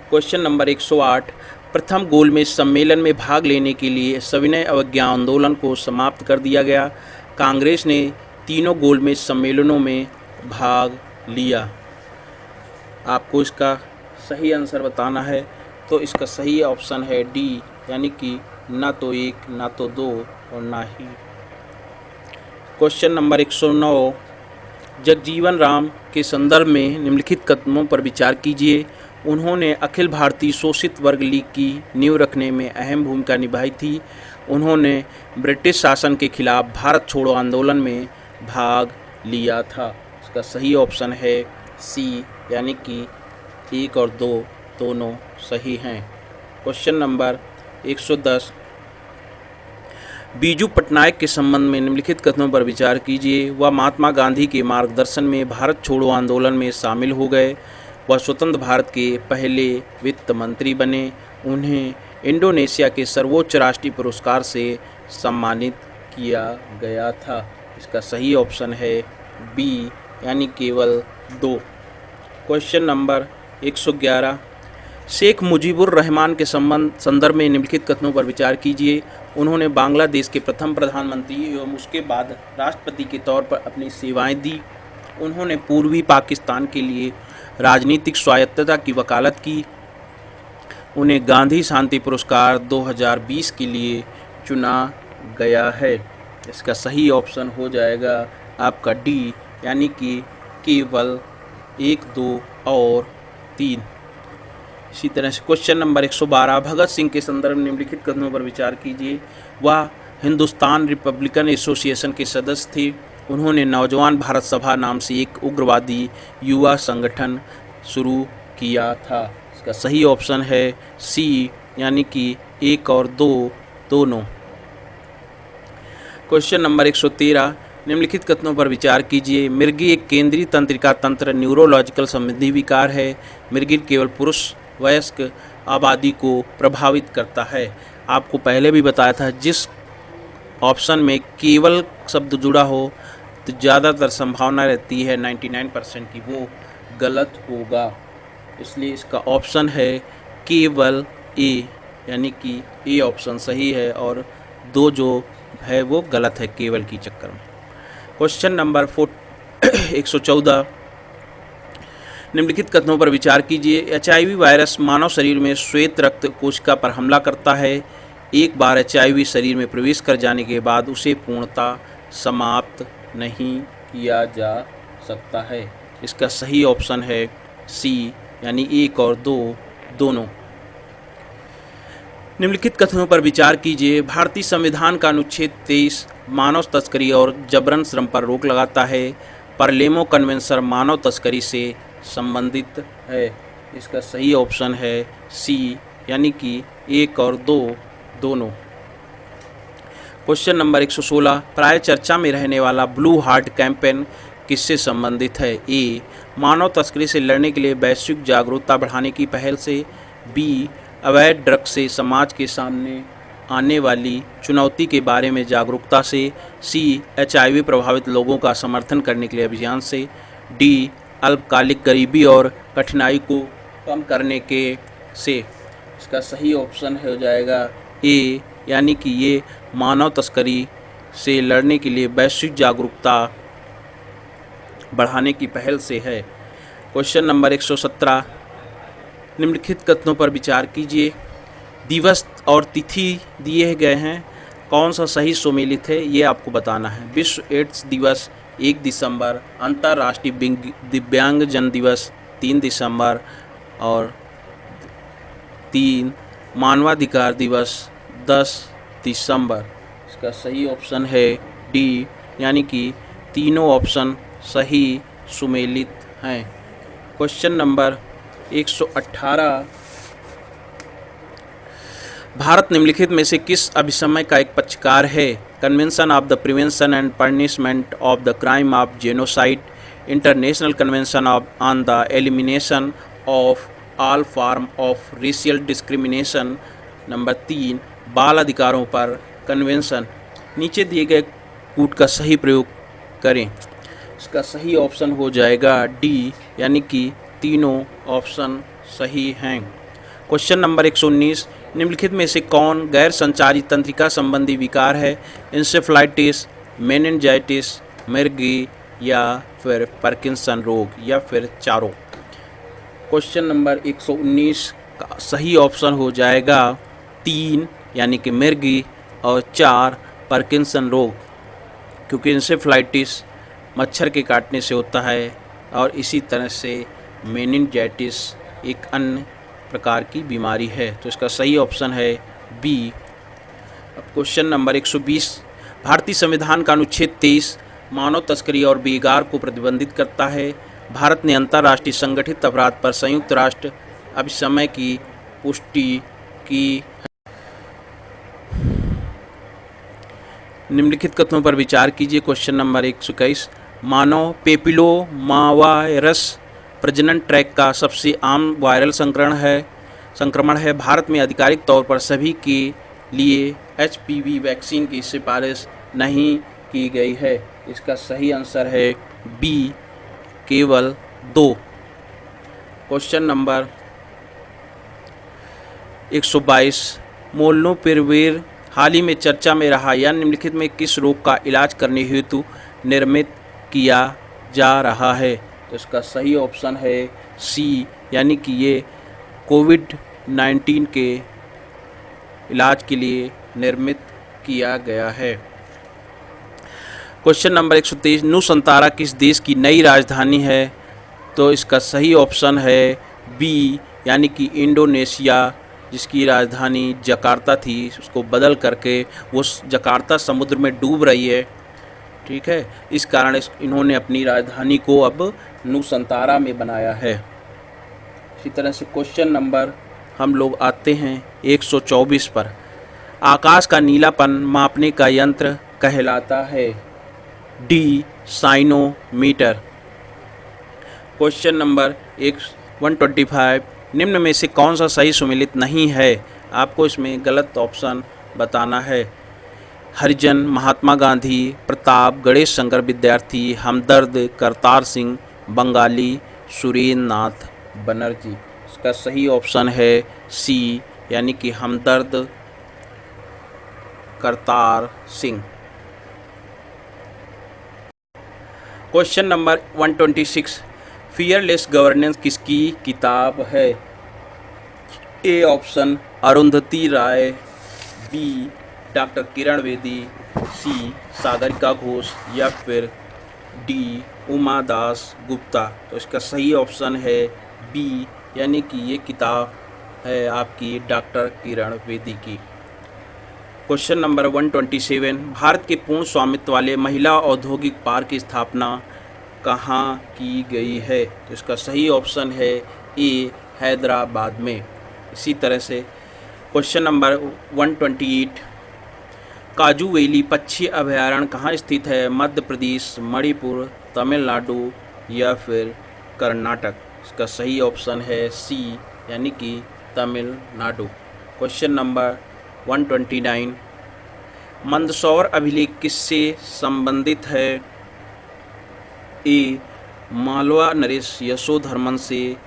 क्वेश्चन नंबर 108, प्रथम गोलमेज सम्मेलन में भाग लेने के लिए सविनय अवज्ञा आंदोलन को समाप्त कर दिया गया। कांग्रेस ने तीनों गोलमेज सम्मेलनों में भाग लिया। आपको इसका सही आंसर बताना है। तो इसका सही ऑप्शन है डी, यानी कि ना तो 1, ना तो 2 और ना ही। क्वेश्चन नंबर 109, जगजीवन राम के संदर्भ में निम्नलिखित कदमों पर विचार कीजिए। उन्होंने अखिल भारतीय शोषित वर्ग लीग की नींव रखने में अहम भूमिका निभाई थी। उन्होंने ब्रिटिश शासन के खिलाफ भारत छोड़ो आंदोलन में भाग लिया था। इसका सही ऑप्शन है सी, यानी कि 1 और 2 दोनों सही हैं। क्वेश्चन नंबर 110, बीजू पटनायक के संबंध में निम्नलिखित कथनों पर विचार कीजिए। वह महात्मा गांधी के मार्गदर्शन में भारत छोड़ो आंदोलन में शामिल हो गए। वह स्वतंत्र भारत के पहले वित्त मंत्री बने। उन्हें इंडोनेशिया के सर्वोच्च राष्ट्रीय पुरस्कार से सम्मानित किया गया था। इसका सही ऑप्शन है बी, यानी केवल 2। क्वेश्चन नंबर 111, शेख मुजीबुर रहमान के संदर्भ में निम्नलिखित कथनों पर विचार कीजिए। उन्होंने बांग्लादेश के प्रथम प्रधानमंत्री एवं उसके बाद राष्ट्रपति के तौर पर अपनी सेवाएं दी। उन्होंने पूर्वी पाकिस्तान के लिए राजनीतिक स्वायत्तता की वकालत की। उन्हें गांधी शांति पुरस्कार 2020 के लिए चुना गया है। इसका सही ऑप्शन हो जाएगा आपका डी, यानी कि केवल 1, 2 और 3। इसी तरह से क्वेश्चन नंबर 112, भगत सिंह के संदर्भ में निम्नलिखित कथनों पर विचार कीजिए। वह हिंदुस्तान रिपब्लिकन एसोसिएशन के सदस्य थे। उन्होंने नौजवान भारत सभा नाम से एक उग्रवादी युवा संगठन शुरू किया था। इसका सही ऑप्शन है सी, यानी कि 1 और 2 दोनों। क्वेश्चन नंबर 113, निम्नलिखित कथनों पर विचार कीजिए। मिर्गी एक केंद्रीय तंत्रिका तंत्र न्यूरोलॉजिकल संबंधी विकार है। मिर्गी केवल पुरुष वयस्क आबादी को प्रभावित करता है। आपको पहले भी बताया था, जिस ऑप्शन में केवल शब्द जुड़ा हो तो ज़्यादातर संभावना रहती है 99% की वो गलत होगा। इसलिए इसका ऑप्शन है केवल ए, यानी कि ए ऑप्शन सही है और दो जो है वो गलत है केवल की चक्कर में। क्वेश्चन नंबर 114, निम्नलिखित कथनों पर विचार कीजिए। HIV वायरस मानव शरीर में श्वेत रक्त कोशिका पर हमला करता है। एक बार HIV शरीर में प्रवेश कर जाने के बाद उसे पूर्णतः समाप्त नहीं किया जा सकता है। इसका सही ऑप्शन है सी, यानी 1 और 2 दोनों। निम्नलिखित कथनों पर विचार कीजिए। भारतीय संविधान का अनुच्छेद 23 मानव तस्करी और जबरन श्रम पर रोक लगाता है। पार्लेमो कन्वेंशन मानव तस्करी से संबंधित है। इसका सही ऑप्शन है सी, यानी कि 1 और 2 दोनों। क्वेश्चन नंबर 116, प्राय चर्चा में रहने वाला ब्लू हार्ट कैंपेन किससे संबंधित है? ए, मानव तस्करी से लड़ने के लिए वैश्विक जागरूकता बढ़ाने की पहल से। बी, अवैध ड्रग्स से समाज के सामने आने वाली चुनौती के बारे में जागरूकता से। सी, HIV प्रभावित लोगों का समर्थन करने के लिए अभियान से। डी, अल्पकालिक गरीबी और कठिनाई को कम करने के से। इसका सही ऑप्शन हो जाएगा ए, यानी कि ये मानव तस्करी से लड़ने के लिए वैश्विक जागरूकता बढ़ाने की पहल से है। क्वेश्चन नंबर 117, निम्नलिखित कथनों पर विचार कीजिए। दिवस और तिथि दिए गए हैं, कौन सा सही सुमेलित है ये आपको बताना है। विश्व एड्स दिवस 1 दिसंबर, अंतर्राष्ट्रीय दिव्यांगजन दिवस 3 दिसंबर और 3 मानवाधिकार दिवस 10 दिसंबर। इसका सही ऑप्शन है डी, यानी कि तीनों ऑप्शन सही सुमेलित हैं। क्वेश्चन नंबर 118, भारत निम्नलिखित में से किस अभिसमय का एक पक्षकार है? Convention of the prevention and punishment of the crime of genocide, international convention on the elimination of all form of racial discrimination. Number 3, बाल अधिकारों पर कन्वेंशन। नीचे दिए गए कूट का सही प्रयोग करें। इसका सही ऑप्शन हो जाएगा डी, यानी कि तीनों ऑप्शन सही हैं। क्वेश्चन नंबर 119, निम्नलिखित में से कौन गैर संचारी तंत्रिका संबंधी विकार है? इंसेफ्लाइटिस, मेनिंजाइटिस, मिर्गी या फिर पार्किंसन रोग या फिर चारों। क्वेश्चन नंबर 119 का सही ऑप्शन हो जाएगा 3, यानी कि मिर्गी और 4 पार्किंसन रोग, क्योंकि इंसेफ्लाइटिस मच्छर के काटने से होता है और इसी तरह से मेनिंजाइटिस एक अन्य प्रकार की बीमारी है। तो इसका सही ऑप्शन है बी। अब क्वेश्चन नंबर 120, भारतीय संविधान का अनुच्छेद 23 मानव तस्करी और बेगार को प्रतिबंधित करता है। भारत ने अंतर्राष्ट्रीय संगठित अपराध पर संयुक्त राष्ट्र अभिसमय की पुष्टि की। निम्नलिखित कथनों पर विचार कीजिए। क्वेश्चन नंबर 121, मानव पेपिलोमावायरस प्रजनन ट्रैक का सबसे आम वायरल संक्रमण है। भारत में आधिकारिक तौर पर सभी के लिए HPV वैक्सीन की सिफारिश नहीं की गई है। इसका सही आंसर है बी, केवल 2। क्वेश्चन नंबर 122, मोलनुपिरवीर हाल ही में चर्चा में रहा या निम्नलिखित में किस रोग का इलाज करने हेतु निर्मित किया जा रहा है? तो इसका सही ऑप्शन है सी, यानी कि ये कोविड-19 के इलाज के लिए निर्मित किया गया है। क्वेश्चन नंबर 123, नुसंतारा किस देश की नई राजधानी है? तो इसका सही ऑप्शन है बी, यानी कि इंडोनेशिया, जिसकी राजधानी जकार्ता थी, उसको बदल करके वो जकार्ता समुद्र में डूब रही है। ठीक है, इस कारण इन्होंने अपनी राजधानी को अब नुसंतारा में बनाया है। इसी तरह से क्वेश्चन नंबर हम लोग आते हैं 124 पर। आकाश का नीलापन मापने का यंत्र कहलाता है? डी साइनोमीटर। क्वेश्चन नंबर 125, निम्न में से कौन सा सही सुमेलित नहीं है? आपको इसमें गलत ऑप्शन बताना है। हरिजन, महात्मा गांधी, प्रताप, गणेश शंकर विद्यार्थी, हमदर्द, करतार सिंह, बंगाली, सुरेंद्र नाथ बनर्जी। इसका सही ऑप्शन है सी, यानी कि Hamdard Kartar Singh. Question number 126, fearless governance किसकी किताब है? A option Arundhati Roy, B doctor Kiran Bedi, C Sagarika Ghose, या फिर डी उमा दास गुप्ता। तो इसका सही ऑप्शन है बी, यानी कि ये किताब है आपकी डॉक्टर किरण बेदी की। क्वेश्चन नंबर 127, भारत के पूर्ण स्वामित्व वाले महिला औद्योगिक पार्क की स्थापना कहाँ की गई है? तो इसका सही ऑप्शन है ए, हैदराबाद में। इसी तरह से क्वेश्चन नंबर 128, काजू वैली पक्षी अभयारण्य कहाँ स्थित है? मध्य प्रदेश, मणिपुर, तमिलनाडु, या फिर कर्नाटक। इसका सही ऑप्शन है सी, यानी कि तमिलनाडु। क्वेश्चन नंबर 129, मंदसौर अभिलेख किससे संबंधित है? ए मालवा नरेश यशोधर्मन से,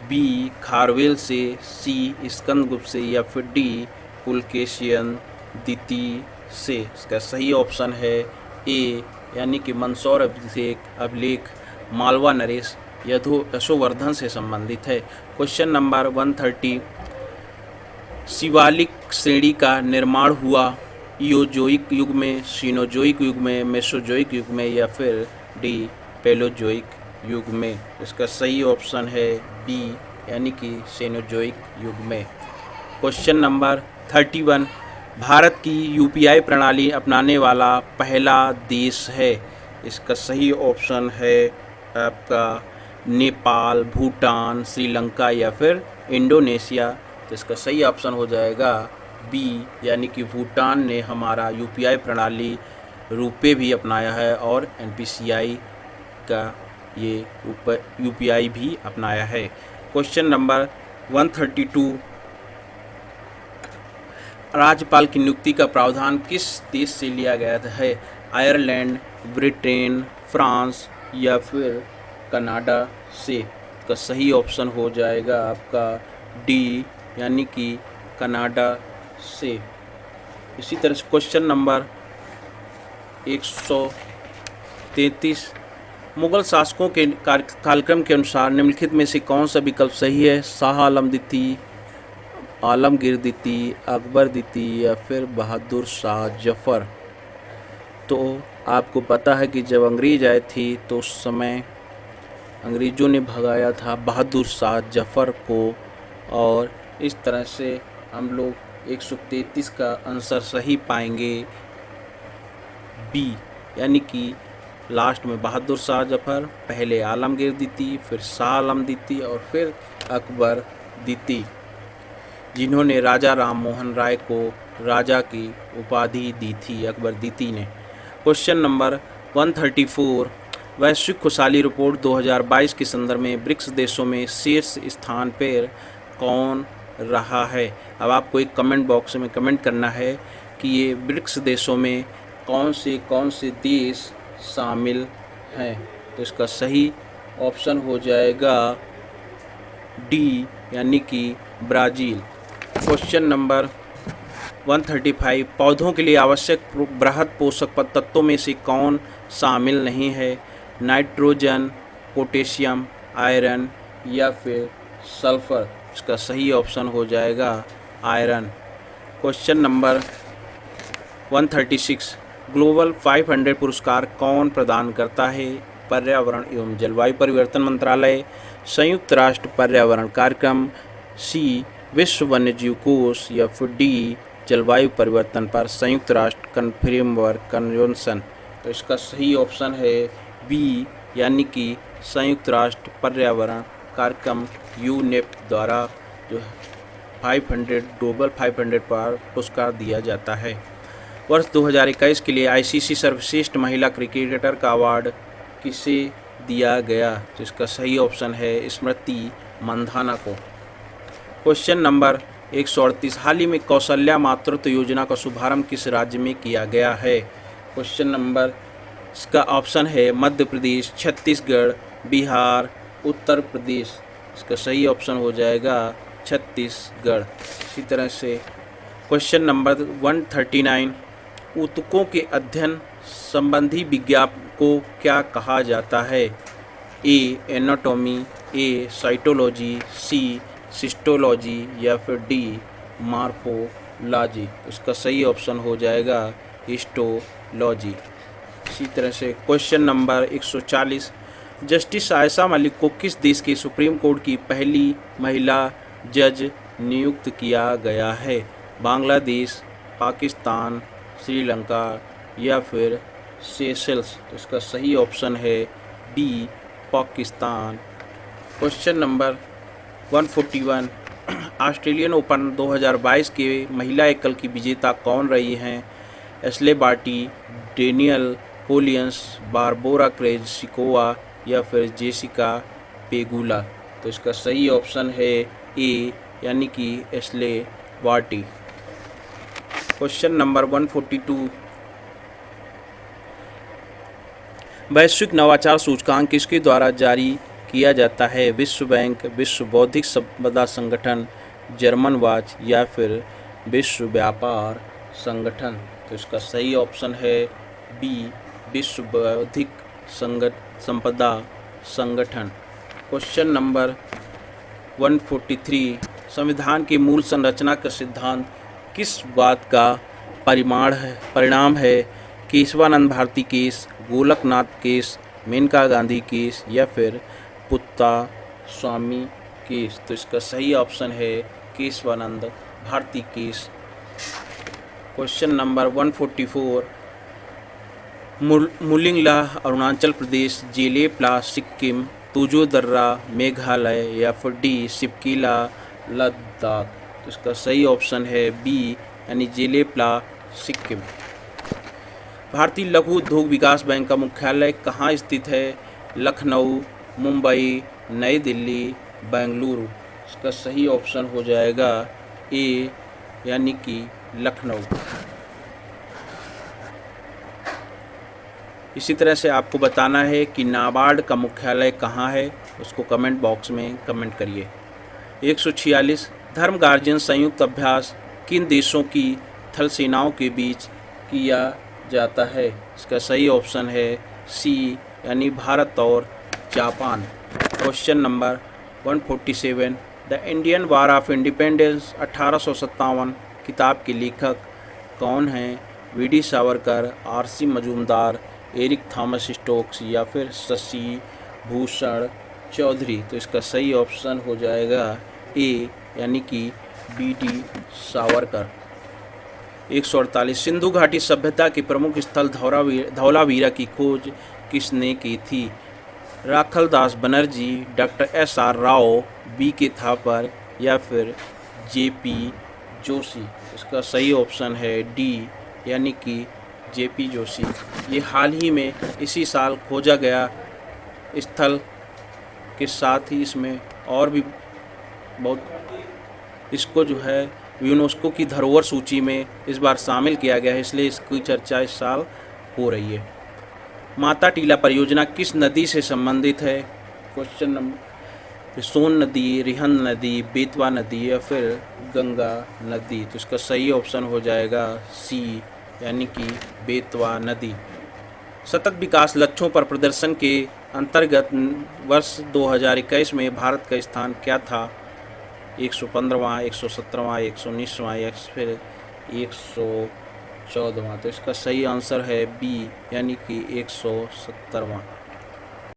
बी खारवेल से, सी स्कंदगुप्त से, या फिर डी पुलकेशियन द्वितीय से। इसका सही ऑप्शन है ए, यानी कि मंदसौर अभिलेख मालवा नरेश यशोवर्धन से संबंधित है। क्वेश्चन नंबर 130, शिवालिक श्रेणी का निर्माण हुआ इयोजोइक युग में, सीनोजोइक युग में, मेसोजोइक युग में, या फिर डी पेलोजोइक युग में। इसका सही ऑप्शन है बी, यानी कि सीनोजोइक युग में। क्वेश्चन नंबर 31, भारत की यूपीआई प्रणाली अपनाने वाला पहला देश है? इसका सही ऑप्शन है आपका नेपाल, भूटान, श्रीलंका, या फिर इंडोनेशिया। तो इसका सही ऑप्शन हो जाएगा बी, यानी कि भूटान ने हमारा यूपीआई प्रणाली रुपए भी अपनाया है और एनपीसीआई का ये यूपीआई भी अपनाया है। क्वेश्चन नंबर 132, राज्यपाल की नियुक्ति का प्रावधान किस देश से लिया गया है? आयरलैंड, ब्रिटेन, फ्रांस, या फिर कनाडा से। इसका सही ऑप्शन हो जाएगा आपका डी, यानी कि कनाडा से। इसी तरह से क्वेश्चन नंबर 133, मुगल शासकों के कालक्रम के अनुसार निम्नलिखित में से कौन सा विकल्प सही है? शाह आलम द्वितीय, आलमगीर द्वितीय, अकबर द्वितीय, या फिर बहादुर शाह जफ़र। तो आपको पता है कि जब अंग्रेज आए थे तो उस समय अंग्रेज़ों ने भगाया था बहादुर शाह जफ़र को, और इस तरह से हम लोग 133 का आंसर सही पाएंगे बी, यानी कि लास्ट में बहादुर शाह जफ़र, पहले आलमगीर द्वितीय, फिर शाह आलम द्वितीय, और फिर अकबर द्वितीय, जिन्होंने राजा राम मोहन राय को राजा की उपाधि दी थी अकबर द्वितीय ने। क्वेश्चन नंबर 134, वैश्विक खुशहाली रिपोर्ट 2022 के संदर्भ में ब्रिक्स देशों में शीर्ष स्थान पर कौन रहा है? अब आपको एक कमेंट बॉक्स में कमेंट करना है कि ये ब्रिक्स देशों में कौन से देश शामिल हैं। तो इसका सही ऑप्शन हो जाएगा डी, यानी कि ब्राज़ील। क्वेश्चन नंबर 135, पौधों के लिए आवश्यक बृहद पोषक तत्वों में से कौन शामिल नहीं है? नाइट्रोजन, पोटेशियम, आयरन, या फिर सल्फर। इसका सही ऑप्शन हो जाएगा आयरन। क्वेश्चन नंबर 136, ग्लोबल 500 पुरस्कार कौन प्रदान करता है? पर्यावरण एवं जलवायु परिवर्तन मंत्रालय, संयुक्त राष्ट्र पर्यावरण कार्यक्रम, सी विश्व वन्यजीव कोष, या फिर डी जलवायु परिवर्तन पर संयुक्त राष्ट्र फ्रेमवर्क कन्वेंशन। तो इसका सही ऑप्शन है बी, यानी कि संयुक्त राष्ट्र पर्यावरण कार्यक्रम यूनेप द्वारा जो 500 ग्लोबल 500 पर पुरस्कार दिया जाता है। वर्ष 2021 के लिए आईसीसी सर्वश्रेष्ठ महिला क्रिकेटर का अवार्ड किसे दिया गया? तो इसका सही ऑप्शन है स्मृति मंधाना को। क्वेश्चन नंबर 138, हाल ही में कौशल्या मातृत्व योजना का शुभारंभ किस राज्य में किया गया है? क्वेश्चन नंबर, इसका ऑप्शन है मध्य प्रदेश, छत्तीसगढ़, बिहार, उत्तर प्रदेश। इसका सही ऑप्शन हो जाएगा छत्तीसगढ़। इसी तरह से क्वेश्चन नंबर 139, ऊतकों के अध्ययन संबंधी विज्ञान को क्या कहा जाता है? ए एनाटॉमी, ए साइटोलॉजी, सी सिस्टोलॉजी या फिर डी मार्फोलॉजी। इसका सही ऑप्शन हो जाएगा हिस्टोलॉजी। इसी तरह से question number 140, justice Ayesha Malik को किस देश के सुप्रीम कोर्ट की पहली महिला जज नियुक्त किया गया है? बांग्लादेश, पाकिस्तान, श्रीलंका या फिर सेशल्स। तो इसका सही ऑप्शन है B Pakistan. Question number 141, Australian Open 2022 के महिला एकल की विजेता कौन रही हैं? Ashleigh Barty, Danielle Collins, Barbora Krejcikova या फिर जेसिका पेगुला। तो इसका सही ऑप्शन है ए यानी कि एशले बार्टी। क्वेश्चन नंबर 142, वैश्विक नवाचार सूचकांक किसके द्वारा जारी किया जाता है? विश्व बैंक, विश्व बौद्धिक संपदा संगठन, जर्मन वॉच या फिर विश्व व्यापार संगठन। तो इसका सही ऑप्शन है बी विश्व बौद्धिक संपदा संगठन। क्वेश्चन नंबर 143, संविधान की मूल संरचना का सिद्धांत किस बात का परिणाम है? Kesavananda Bharati case, Golaknath case, Maneka Gandhi case या फिर पुत्ता स्वामी केस। तो इसका सही ऑप्शन है Kesavananda Bharati case. Question number 144, Mulingla Arunachal Pradesh, Jelepla Sikkim, Tujo दर्रा मेघालय या फिर डी सिपकीला लद्दाख। तो इसका सही ऑप्शन है बी यानी जेलेपला सिक्किम। भारतीय लघु उद्योग विकास बैंक का मुख्यालय कहाँ स्थित है? लखनऊ, मुंबई, नई दिल्ली, बेंगलुरु। इसका सही ऑप्शन हो जाएगा ए यानी कि लखनऊ। इसी तरह से आपको बताना है कि नाबार्ड का मुख्यालय कहाँ है, उसको कमेंट बॉक्स में कमेंट करिए। 146, धर्म गार्जियन संयुक्त अभ्यास किन देशों की थल सेनाओं के बीच किया जाता है? इसका सही ऑप्शन है सी यानी भारत और Japan. Question number 147, the Indian war of independence 1857 किताब के लेखक कौन हैं? VD. Savarkar, RC. Majumdar, Eric Thomas Stokes या फिर शशि भूषण चौधरी। तो इसका सही ऑप्शन हो जाएगा ए यानी कि वी.डी. सावरकर। 148, सिंधु घाटी सभ्यता के प्रमुख स्थल धौलावीरा की खोज किसने की थी? Rakhaldas Banerjee, doctor SR. Rao, BK. Thapar या फिर जे.पी. जोशी। इसका सही ऑप्शन है डी यानी कि जे.पी. जोशी। ये हाल ही में इसी साल खोजा गया स्थल के साथ ही इसमें और भी बहुत इसको जो है यूनेस्को की धरोहर सूची में इस बार शामिल किया गया है, इसलिए इसकी चर्चा इस साल हो रही है। माता टीला परियोजना किस नदी से संबंधित है? क्वेश्चन नंबर, सोन नदी, रिहंद नदी, बेतवा नदी या फिर गंगा नदी। तो इसका सही ऑप्शन हो जाएगा सी यानी कि बेतवा नदी। सतत विकास लक्ष्यों पर प्रदर्शन के अंतर्गत वर्ष 2021 में भारत का स्थान क्या था? 115वां, 117वां, 119वां या फिर 114वां। तो इसका सही आंसर है बी यानी कि 117वां।